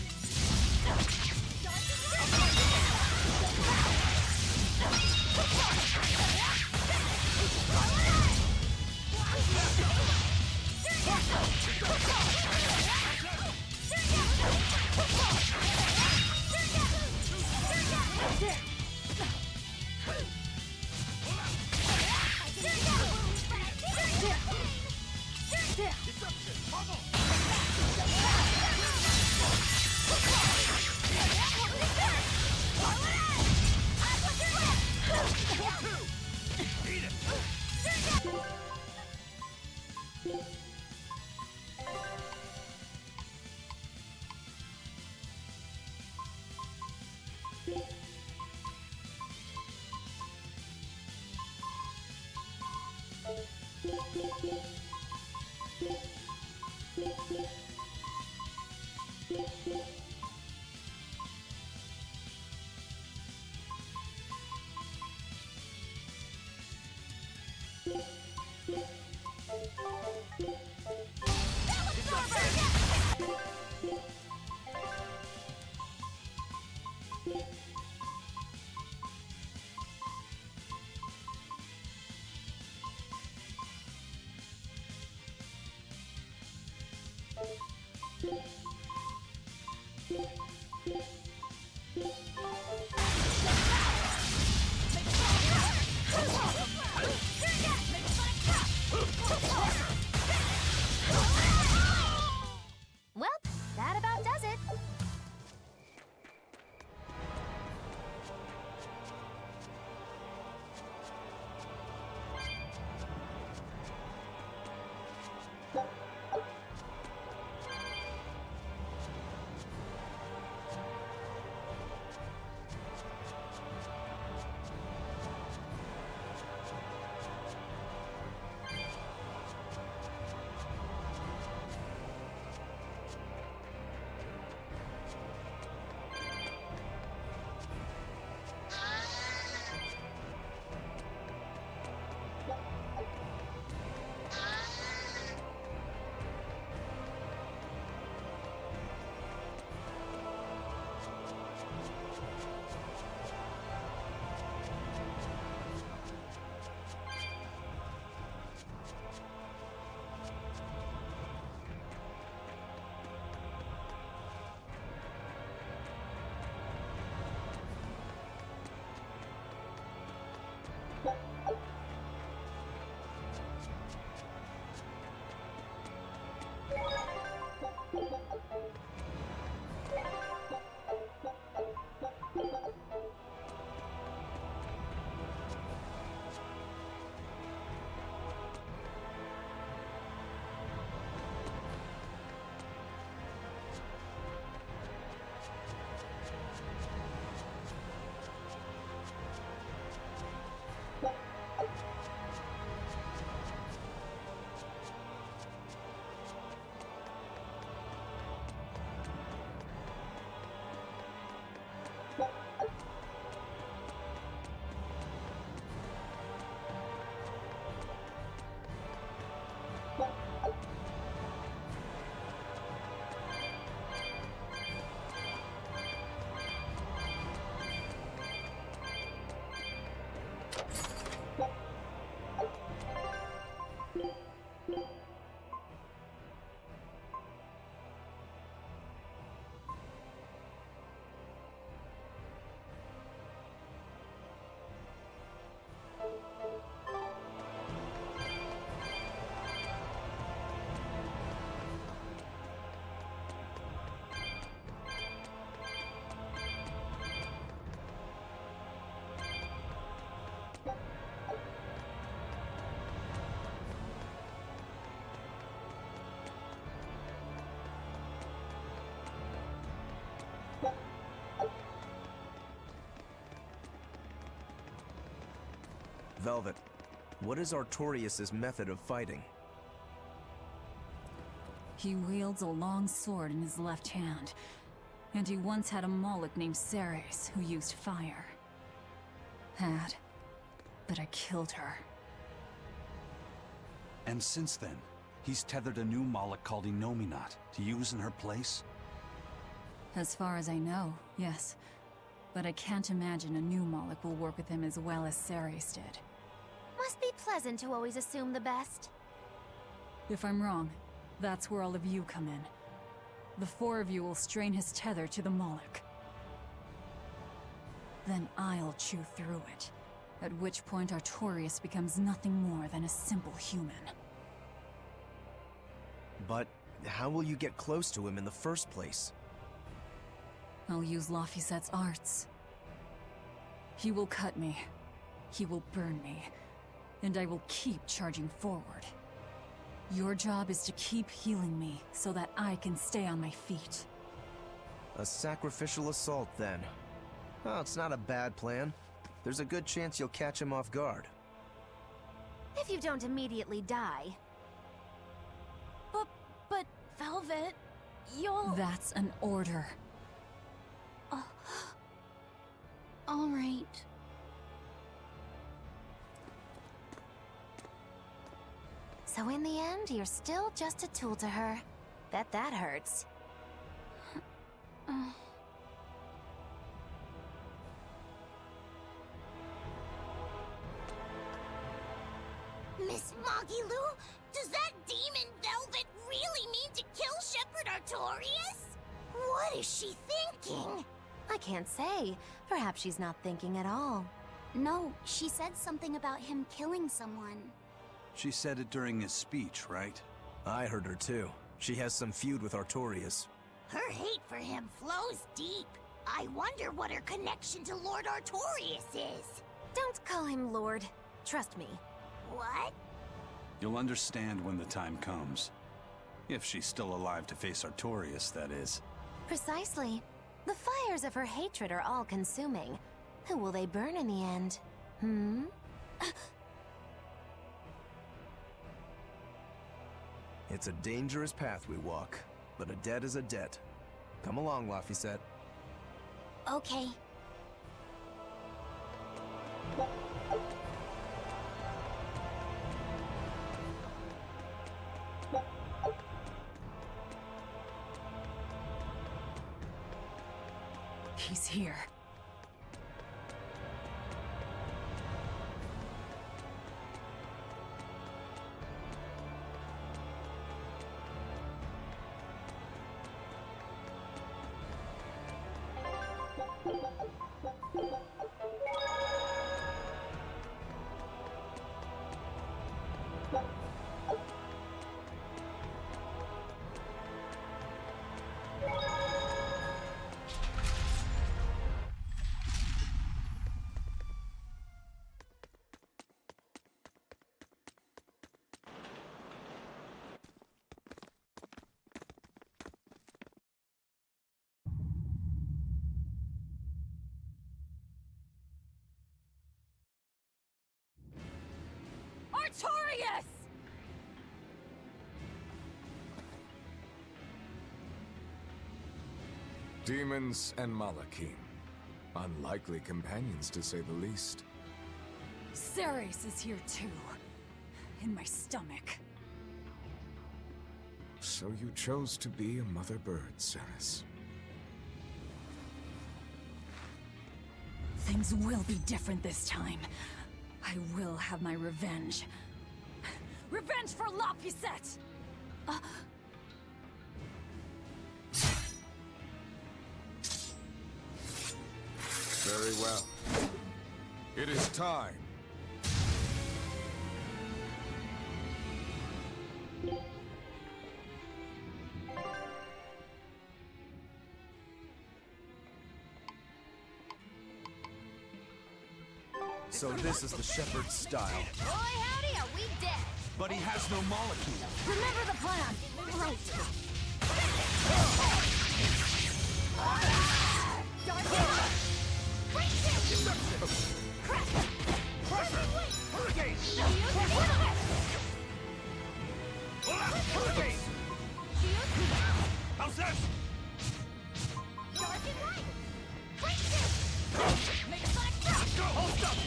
D: Velvet, what is Artorius' method of fighting?
C: He wields a long sword in his left hand, and he once had a Moloch named Ceres who used fire. But I killed her.
A: And since then, he's tethered a new Moloch called Inominat to use in her place?
C: As far as I know, yes. But I can't imagine a new Moloch will work with him as well as Ceres did.
E: Must be pleasant to always assume the best.
C: If I'm wrong, that's where all of you come in. The four of you will strain his tether to the Moloch. Then I'll chew through it, at which point Artorius becomes nothing more than a simple human.
D: But how will you get close to him in the first place?
C: I'll use Laphicet's arts. He will cut me. He will burn me. And I will keep charging forward. Your job is to keep healing me so that I can stay on my feet.
D: A sacrificial assault, then. Oh, it's not a bad plan. There's a good chance you'll catch him off guard.
E: If you don't immediately die.
F: But Velvet, you'll...
C: That's an order.
F: All right.
E: So in the end, you're still just a tool to her. Bet that hurts.
H: Miss Magilou, does that demon Velvet really mean to kill Shepherd Artorius? What is she thinking?
E: I can't say. Perhaps she's not thinking at all.
F: No, she said something about him killing someone.
A: She said it during his speech, right?
D: I heard her too. She has some feud with Artorius.
H: Her hate for him flows deep. I wonder what her connection to Lord Artorius is.
E: Don't call him Lord. Trust me.
H: What?
A: You'll understand when the time comes. If she's still alive to face Artorius, that is.
E: Precisely. The fires of her hatred are all-consuming. Who will they burn in the end?
D: It's a dangerous path we walk, but a debt is a debt. Come along, Laphicet.
F: Okay.
C: He's here. Artorius!
M: Demons and Malachim. Unlikely companions, to say the least.
C: Ceres is here too. In my stomach.
M: So you chose to be a mother bird, Ceres.
C: Things will be different this time. I will have my revenge. Revenge for La Pisette!
M: Very well. It is time.
J: So this is the shepherd's style.
E: Boy, howdy, are we dead?
K: But he has no molecule.
C: Remember the plan!
E: Right.
L: How's this? Go! Hold up!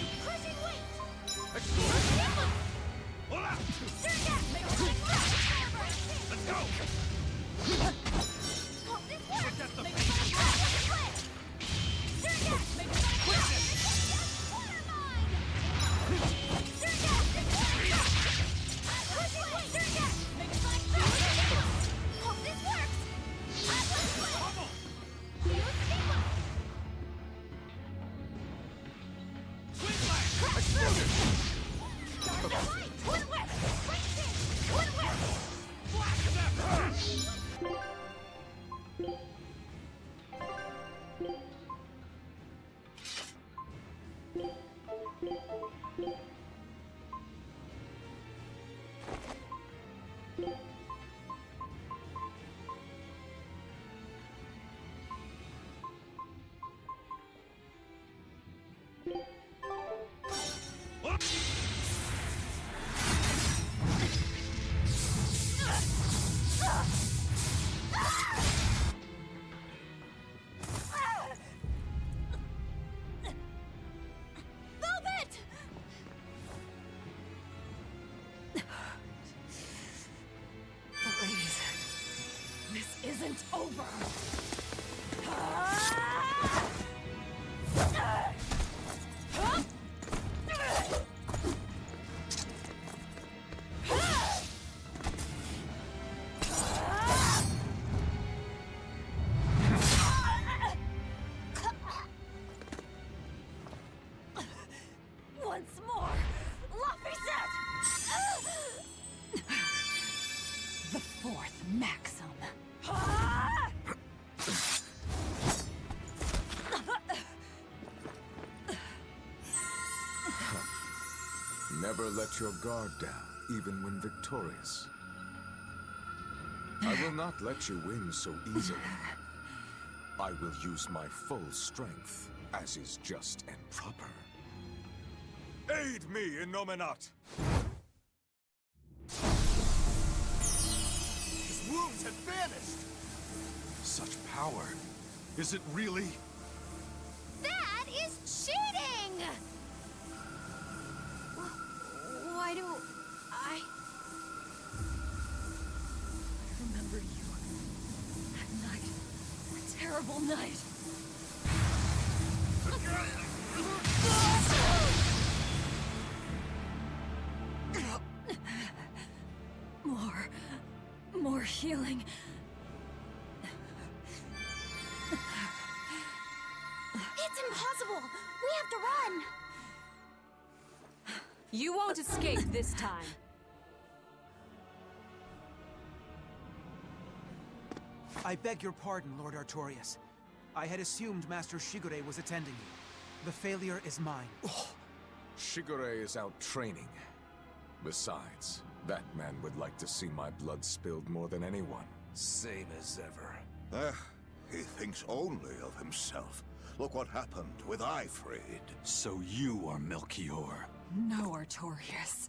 L: Hola! Let's go! Get that the
C: Please. This isn't over. Once more, La Pisette! The fourth maxim.
M: Never let your guard down, even when victorious. I will not let you win so easily. I will use my full strength, as is just and proper. Aid me, Innominat!
L: His wounds have vanished! Such power. Is it really?
E: That is cheating! Why do I
C: Remember you. That night. That terrible night. More healing.
F: It's impossible! We have to run!
N: You won't escape this time.
K: I beg your pardon, Lord Artorias. I had assumed Master Shigure was attending you. The failure is mine.
M: Shigure is out training. Besides, that man would like to see my blood spilled more than anyone.
J: Same as ever.
O: He thinks only of himself. Look what happened with Ifrid.
A: So you are Melchior.
C: No, Artorias.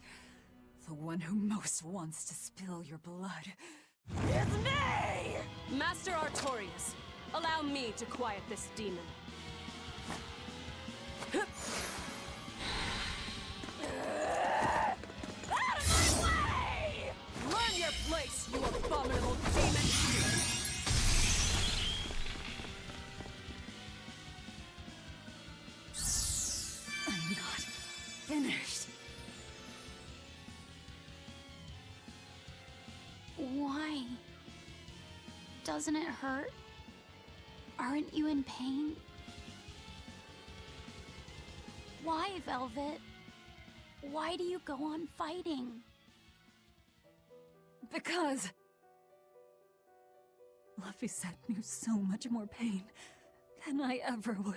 C: The one who most wants to spill your blood.
N: It's me! Master Artorias, allow me to quiet this demon. Out of my way! Learn your place, you abominable demon!
C: I'm not finished.
F: Doesn't it hurt? Aren't you in pain? Why, Velvet? Why do you go on fighting?
C: Because Laphicet knew so much more pain than I ever will.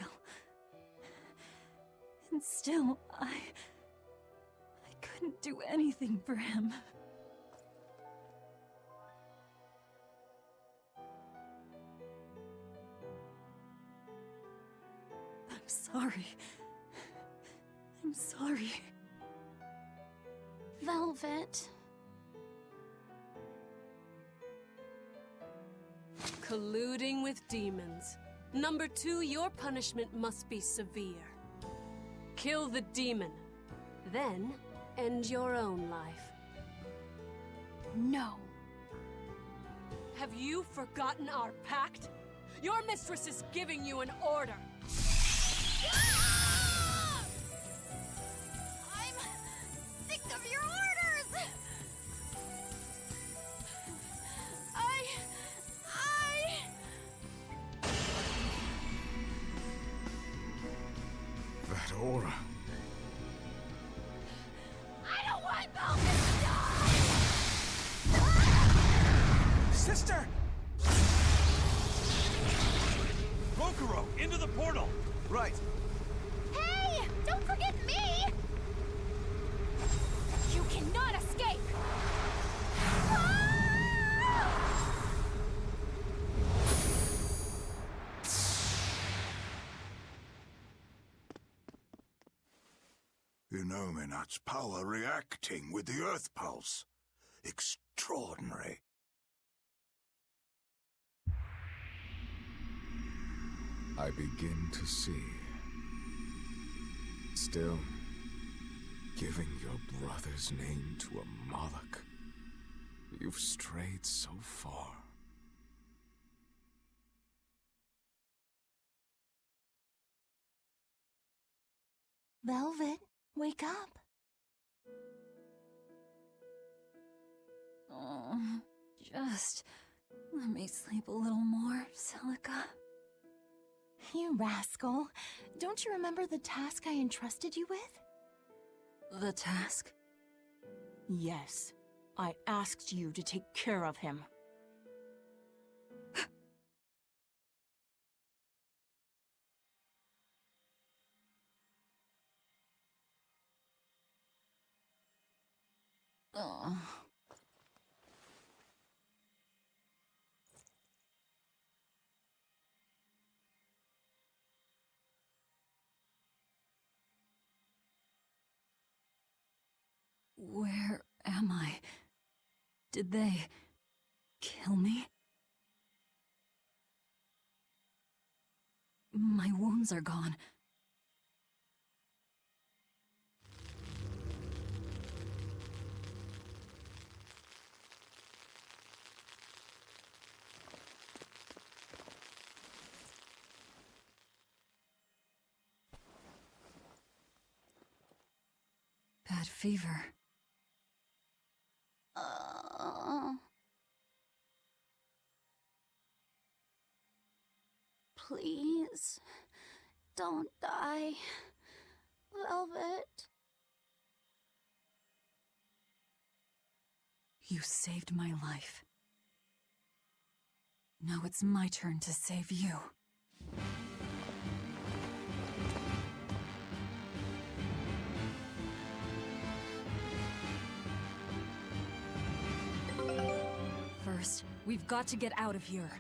C: And still, I couldn't do anything for him. I'm sorry. I'm sorry.
F: Velvet.
N: Colluding with demons. Number 2, your punishment must be severe. Kill the demon, then end your own life.
F: No.
N: Have you forgotten our pact? Your mistress is giving you an order.
H: I'm sick of your orders!
M: That aura.
H: I don't want Velvet to die!
K: Sister!
A: Rokuro, into the portal!
D: Right.
H: Hey! Don't forget me! You cannot escape!
O: Inominat's power reacting with the Earth Pulse. Extraordinary.
M: I begin to see. Still, giving your brother's name to a Moloch. You've strayed so far.
E: Velvet, wake up.
C: Oh, just let me sleep a little more, Celica.
E: You rascal. Don't you remember the task I entrusted you with?
C: The task?
P: Yes. I asked you to take care of him.
C: Oh. Where am I? Did they kill me? My wounds are gone. Bad fever.
F: Please, don't die, Velvet.
C: You saved my life. Now it's my turn to save you. First, we've got to get out of here.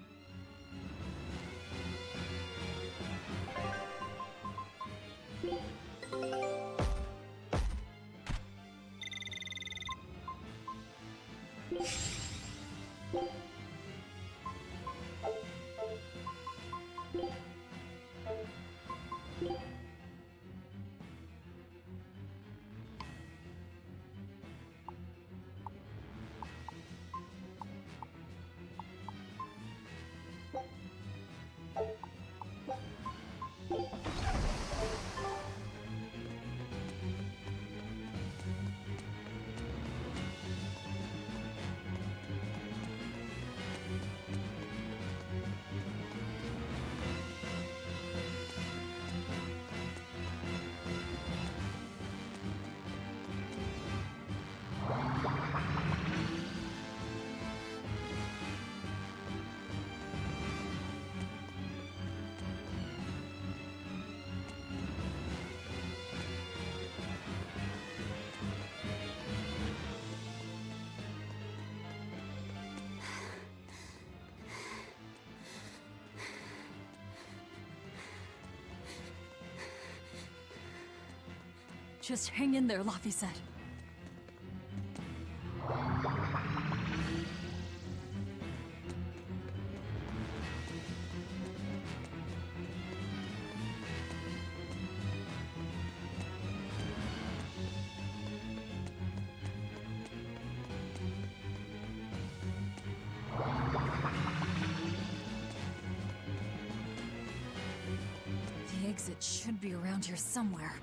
C: Just hang in there, Laphicet. The exit should be around here somewhere.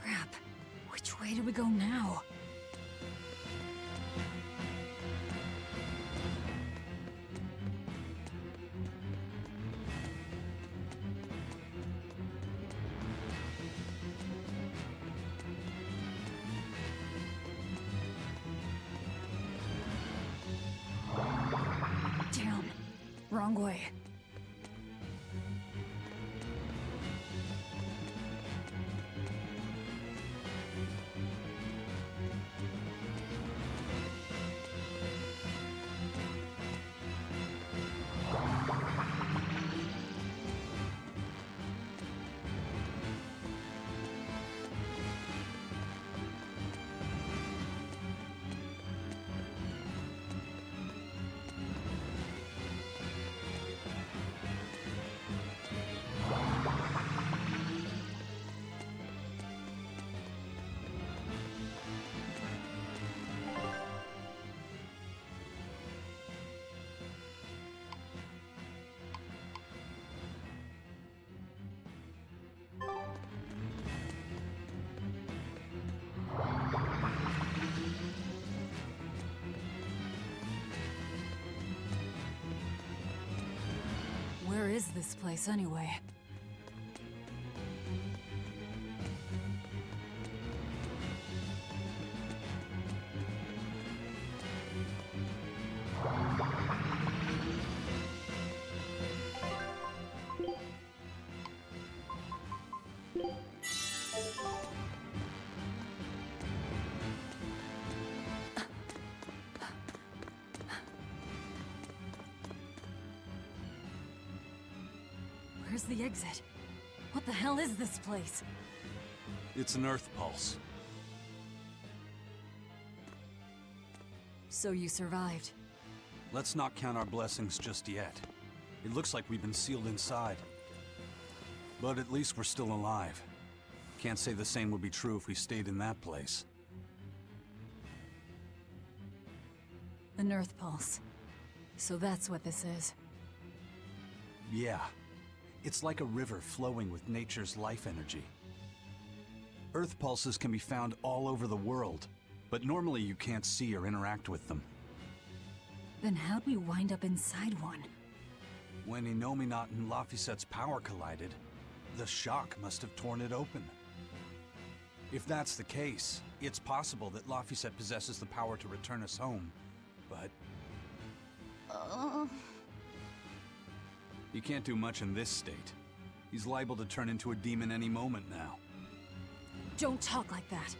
C: Crap. Which way do we go now? Damn. Wrong way. Where is this place anyway? Where's the exit? What the hell is this place?
A: It's an Earth pulse.
C: So you survived.
A: Let's not count our blessings just yet. It looks like we've been sealed inside. But at least we're still alive. Can't say the same would be true if we stayed in that place.
C: An Earth pulse. So that's what this is.
A: Yeah. It's like a river flowing with nature's life energy. Earth pulses can be found all over the world, but normally you can't see or interact with them.
C: Then how'd we wind up inside one?
A: When Innominat and Laphicet's power collided, the shock must have torn it open. If that's the case, it's possible that Laphicet possesses the power to return us home, but... He can't do much in this state. He's liable to turn into a demon any moment now.
C: Don't talk like that.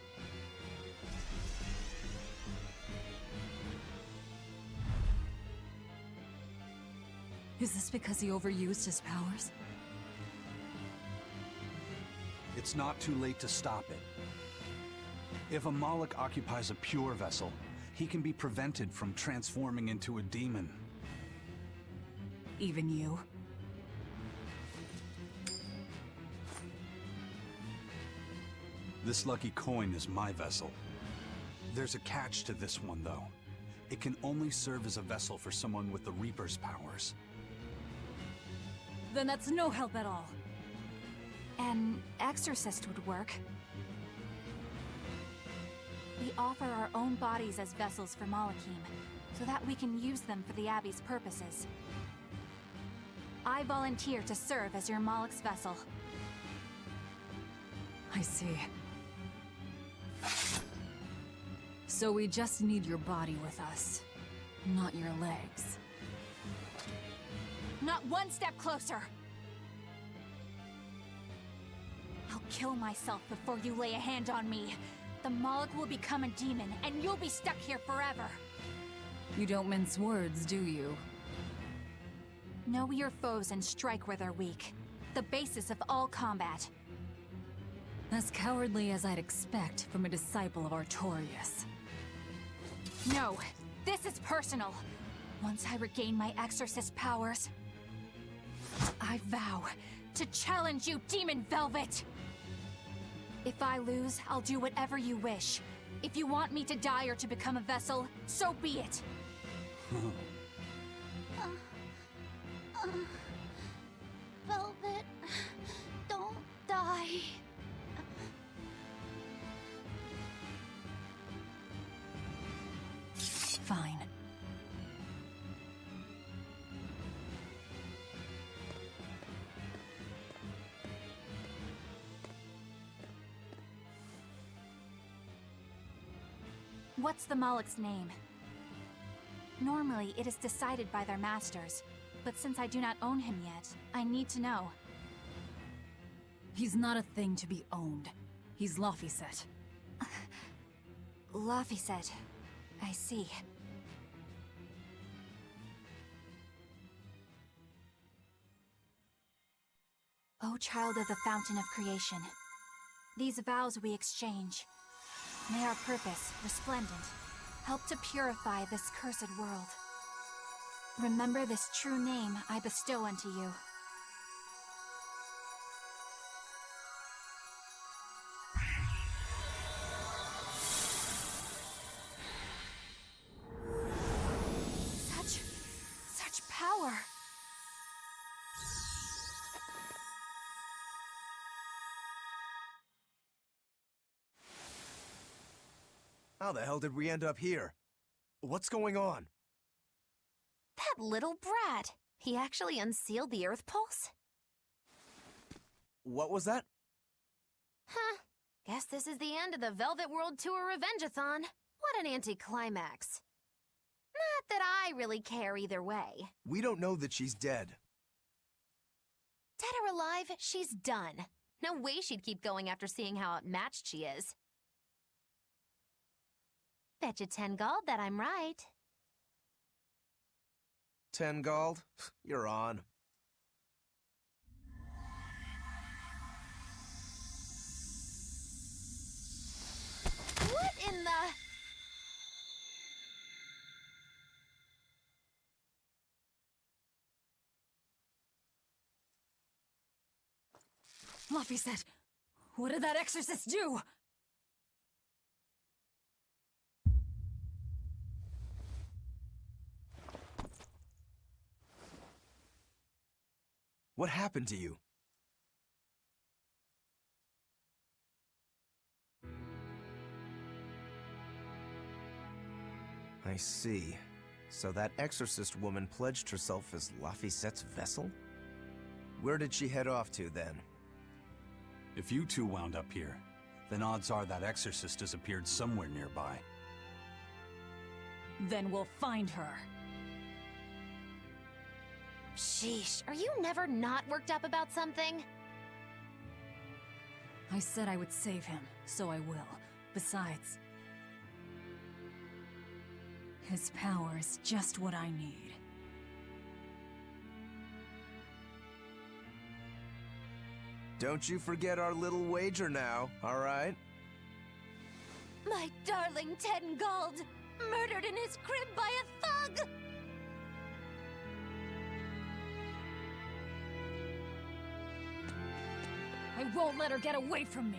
C: Is this because he overused his powers?
A: It's not too late to stop it. If a Moloch occupies a pure vessel, he can be prevented from transforming into a demon.
C: Even you?
A: This lucky coin is my vessel. There's a catch to this one, though. It can only serve as a vessel for someone with the Reaper's powers.
C: Then that's no help at all.
F: An exorcist would work. We offer our own bodies as vessels for Malachim, so that we can use them for the Abbey's purposes. I volunteer to serve as your Moloch's vessel.
C: I see. So we just need your body with us, not your legs.
F: Not one step closer! I'll kill myself before you lay a hand on me. The Moloch will become a demon, and you'll be stuck here forever.
C: You don't mince words, do you?
F: Know your foes and strike where they're weak. The basis of all combat.
C: As cowardly as I'd expect from a disciple of Artorias.
F: No, this is personal. Once I regain my exorcist powers, I vow to challenge you, Demon Velvet! If I lose, I'll do whatever you wish. If you want me to die or to become a vessel, so be it.
G: Velvet, don't die.
C: Fine.
F: What's the Moloch's name? Normally, it is decided by their masters, but since I do not own him yet, I need to know.
C: He's not a thing to be owned. He's Laphicet.
F: Laphicet. I see. O child of the fountain of creation, these vows we exchange. May our purpose, resplendent, help to purify this cursed world. Remember this true name I bestow unto you. Such power!
D: How the hell did we end up here? What's going on?
E: That little brat! He actually unsealed the Earth Pulse?
D: What was that?
E: Huh. Guess this is the end of the Velvet World Tour Revengeathon. What an anticlimax. Not that I really care either way.
D: We don't know that she's dead.
E: Dead or alive, she's done. No way she'd keep going after seeing how outmatched she is. Bet you 10 gold that I'm right.
D: 10 gold? You're on.
E: What in the...
C: Laphicet! What did that exorcist do?
D: What happened to you? I see. So that exorcist woman pledged herself as Laphicet's vessel? Where did she head off to, then?
A: If you two wound up here, then odds are that exorcist disappeared somewhere nearby.
C: Then we'll find her.
E: Sheesh, are you never not worked up about something?
C: I said I would save him, so I will. Besides, his power is just what I need.
D: Don't you forget our little wager now, all right?
E: My darling 10 gold, murdered in his crib by a thug!
C: I won't let her get away from me!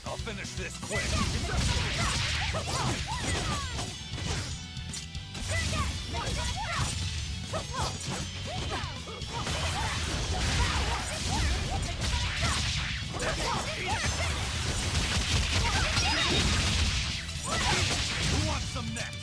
A: I'll finish this quick. Who wants some next?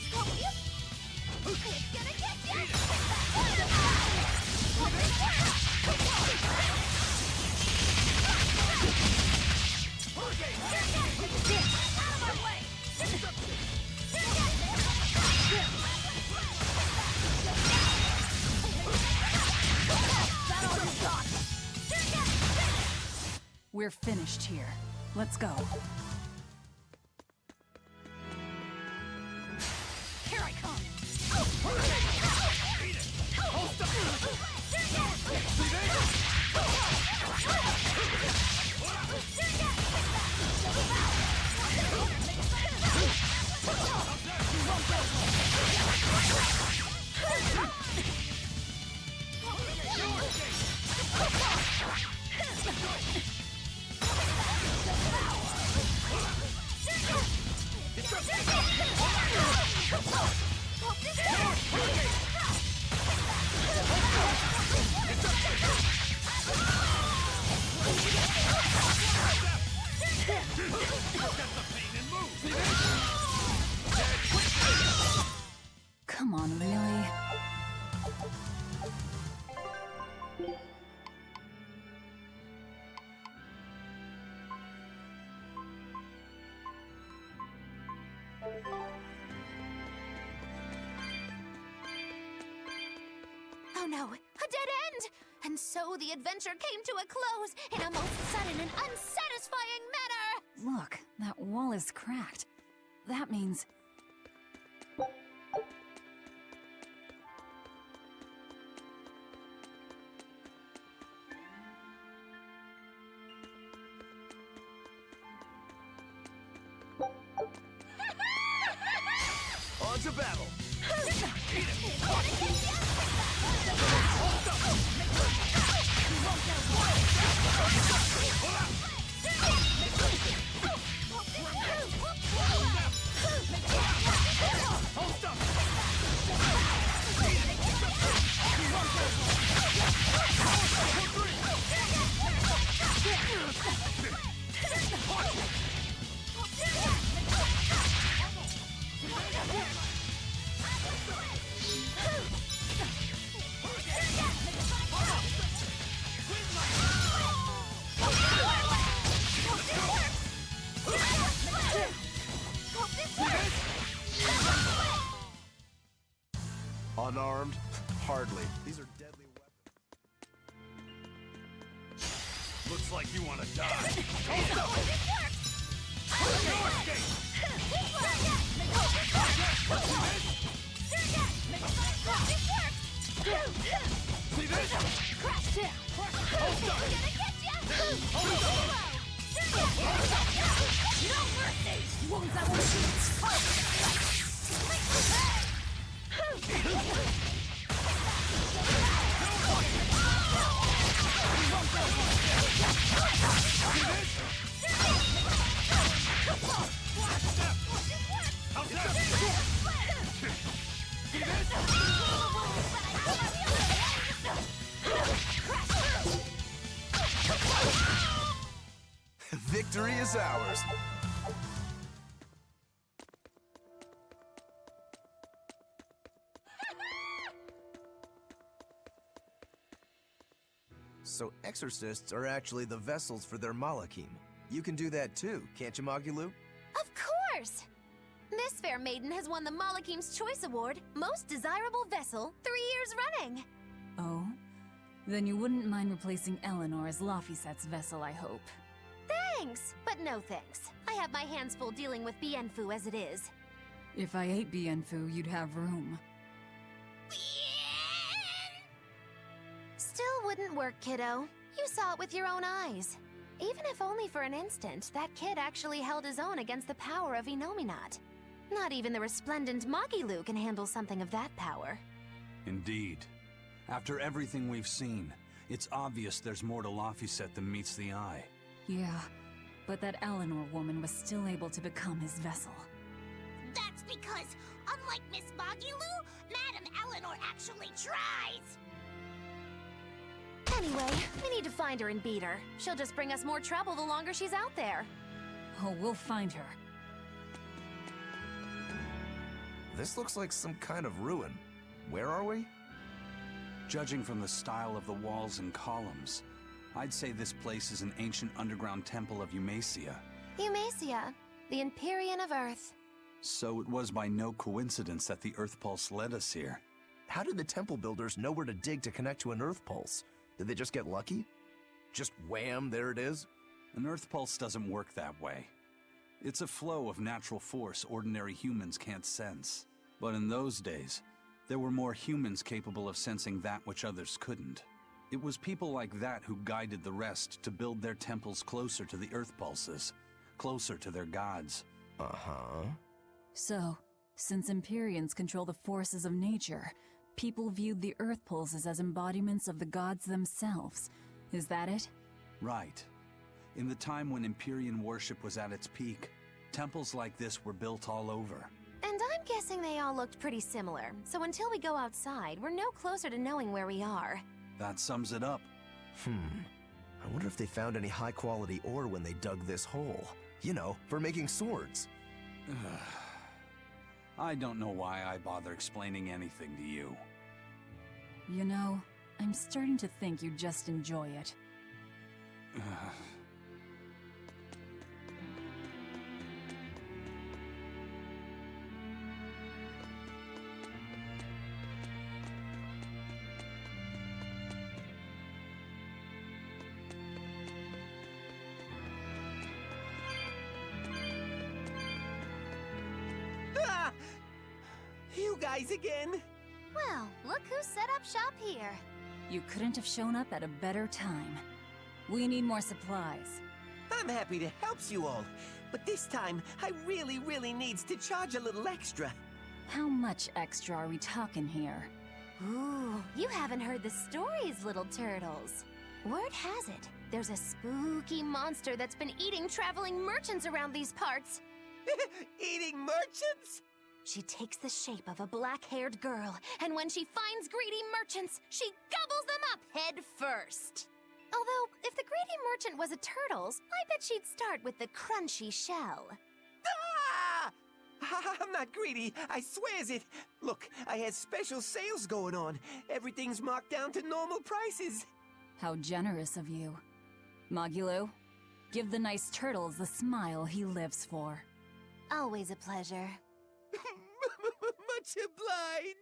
C: We're finished here. Let's go.
F: Here I come!
C: Come on, really?
E: Oh no, a dead end! And so the adventure came to a close in a most sudden and unsatisfying manner!
C: Look, that wall is cracked. That means...
D: On to battle! Unarmed? Hardly. These are deadly weapons.
A: Looks like you want to die.
F: See this? Crash down! No mercy! Wounds that will
D: Victory is ours. So exorcists are actually the vessels for their Malachim. You can do that too, can't you, Magilou?
E: Of course! This fair maiden has won the Malakim's Choice Award, Most Desirable Vessel, 3 years running.
C: Oh? Then you wouldn't mind replacing Eleanor as Laphicet's vessel, I hope.
E: Thanks, but no thanks. I have my hands full dealing with Bienfu as it is.
C: If I ate Bienfu, you'd have room.
E: Still wouldn't work, kiddo. You saw it with your own eyes. Even if only for an instant, that kid actually held his own against the power of Inominat. Not even the resplendent Magilu can handle something of that power.
A: Indeed. After everything we've seen, it's obvious there's more to Laphicet than meets the eye.
C: Yeah, but that Eleanor woman was still able to become his vessel.
H: That's because, unlike Miss Magilu, Madame Eleanor actually tries!
E: Anyway, we need to find her and beat her. She'll just bring us more trouble the longer she's out there.
C: Oh, we'll find her.
D: This looks like some kind of ruin. Where are we?
A: Judging from the style of the walls and columns, I'd say this place is an ancient underground temple of Eumacia.
E: Eumacia, the Empyrean of Earth.
A: So it was by no coincidence that the Earth Pulse led us here.
D: How did the temple builders know where to dig to connect to an Earth Pulse? Did they just get lucky? Just wham, there it is?
A: An Earth Pulse doesn't work that way. It's a flow of natural force ordinary humans can't sense. But in those days, there were more humans capable of sensing that which others couldn't. It was people like that who guided the rest to build their temples closer to the Earth Pulses, closer to their gods.
D: Uh-huh.
C: So, since Empyreans control the forces of nature, people viewed the Earth Pulses as embodiments of the gods themselves. Is that it?
A: Right. In the time when Empyrean worship was at its peak, temples like this were built all over.
E: And I'm guessing they all looked pretty similar, so until we go outside, we're no closer to knowing where we are.
A: That sums it up.
D: I wonder if they found any high-quality ore when they dug this hole. You know, for making swords.
A: I don't know why I bother explaining anything to you.
C: You know, I'm starting to think you just enjoy it.
Q: You guys again?
E: Well, look who set up shop here.
C: You couldn't have shown up at a better time. We need more supplies.
Q: I'm happy to help you all, but this time I really needs to charge a little extra.
C: How much extra are we talking here?
E: Ooh, you haven't heard the stories, little turtles. Word has it, there's a spooky monster that's been eating traveling merchants around these parts.
Q: Eating merchants?
E: She takes the shape of a black-haired girl, and when she finds greedy merchants, she gobbles them up head first. Although, if the greedy merchant was a turtle's, I bet she'd start with the crunchy shell.
Q: Ah! I'm not greedy, I swears it. Look, I had special sales going on. Everything's marked down to normal prices.
C: How generous of you. Magilu, give the nice turtles the smile he lives for.
E: Always a pleasure.
Q: Much obliged.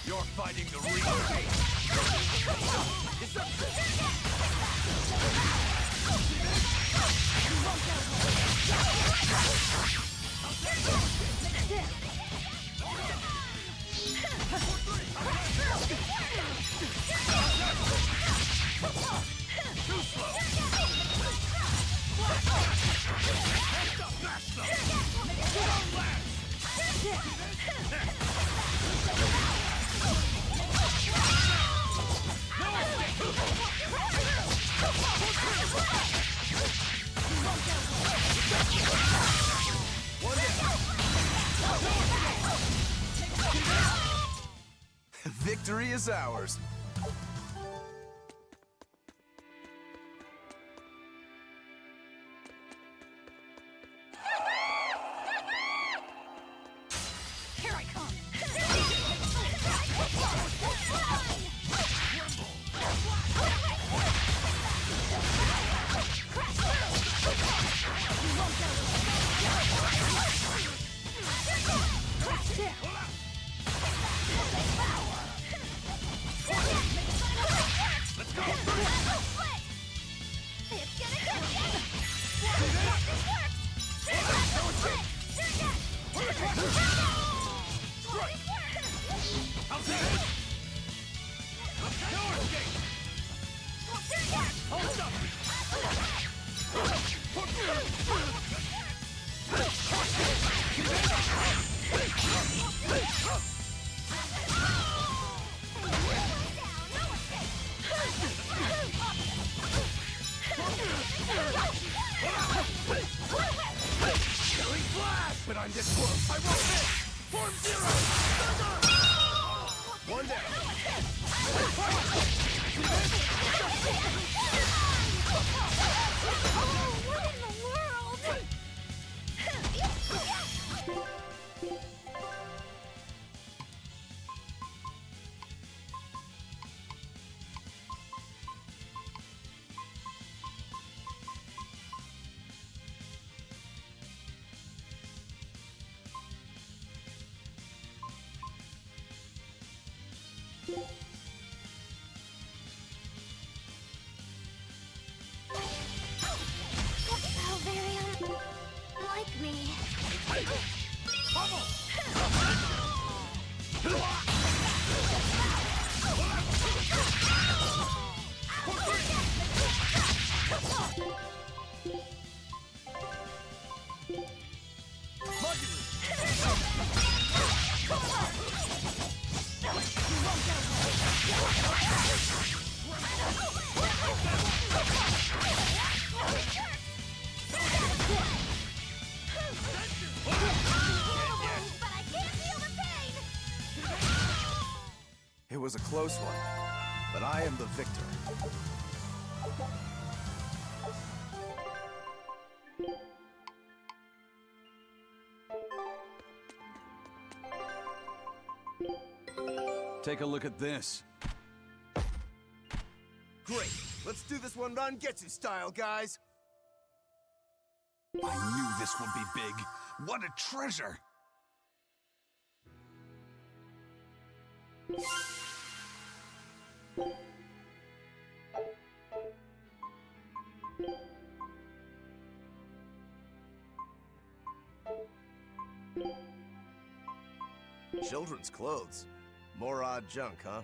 M: You're fighting the real me.
D: Victory is ours.
F: Here I come!
H: What in the world? So very unlike me.
D: It was a close one, but I am the victor.
A: Take a look at this.
D: Great. Let's do this one Rangetsu style, guys.
A: I knew this would be big. What a treasure!
D: Children's clothes. More odd junk, huh?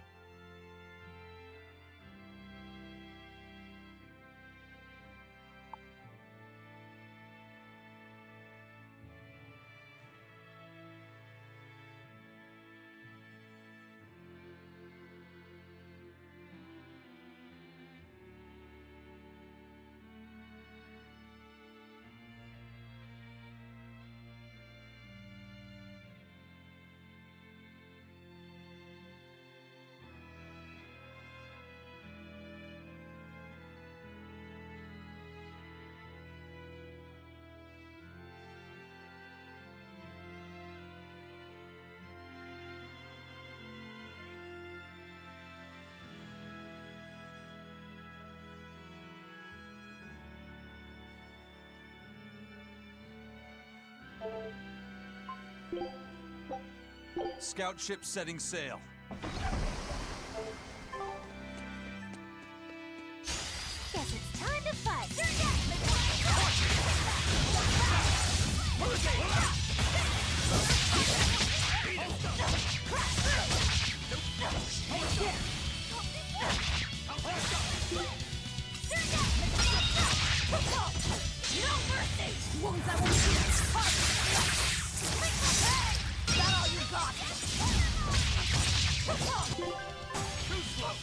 A: Scout ship setting sail.
H: Guess it's time to fight. No mercy! Wounds I won't see. Is that all you got? Too slow.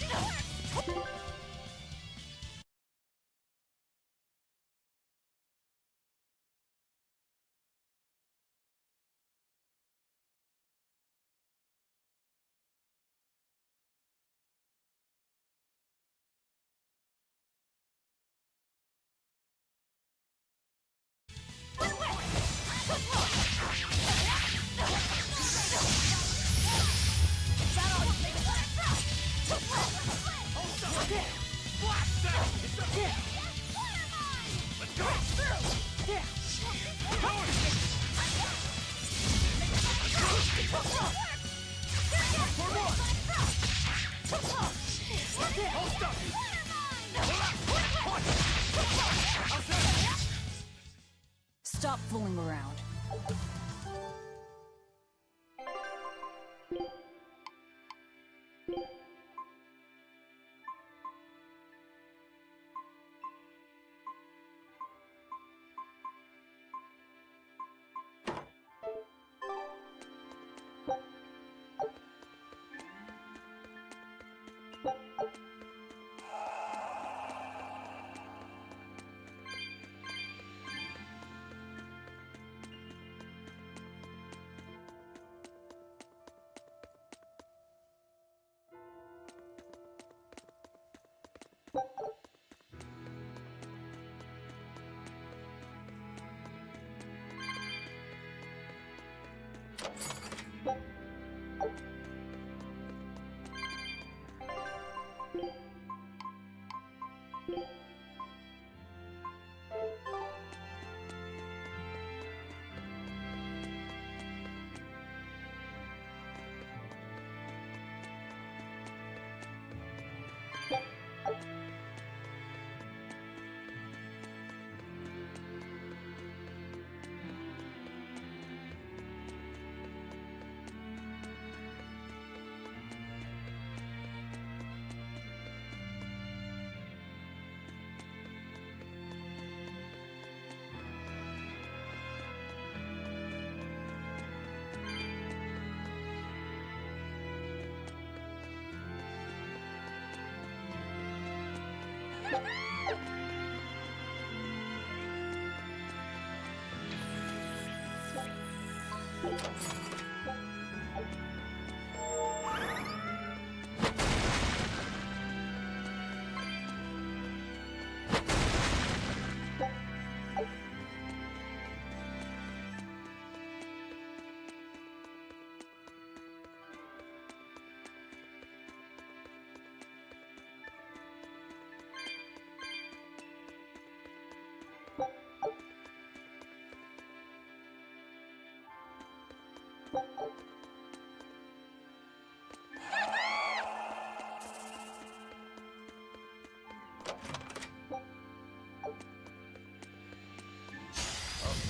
C: Stop fooling around.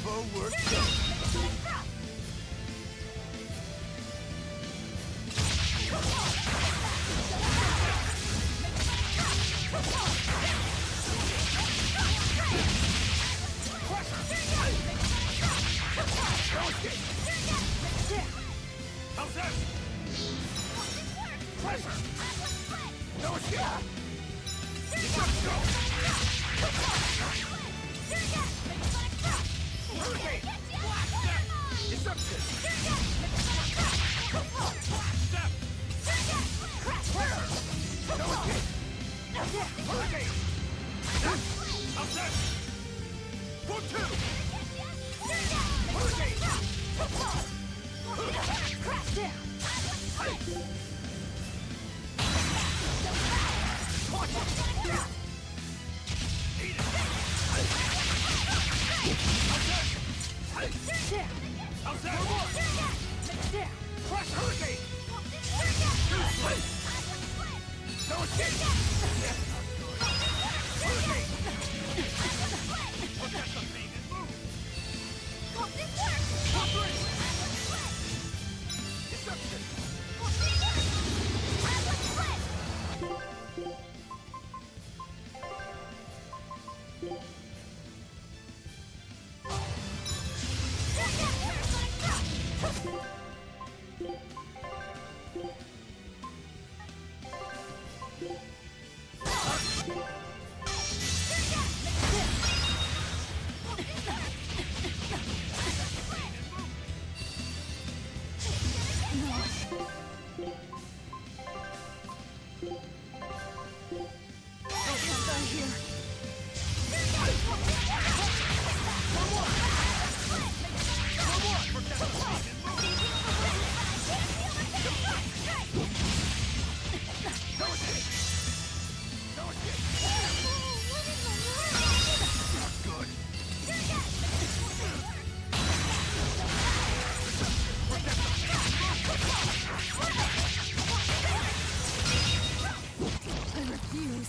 J: Forward.
O: How's that? Pressure! No escape! Let's go! Hurricane! Blast step! Deception! Blast step! Pressure! No escape! Hurricane! How's that? 1-2! Hurricane!
H: Crash down!
O: How's that? Crush hurricane! No escape! Hurricane! Protect the thing and move! Deception!
C: I refuse.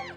R: You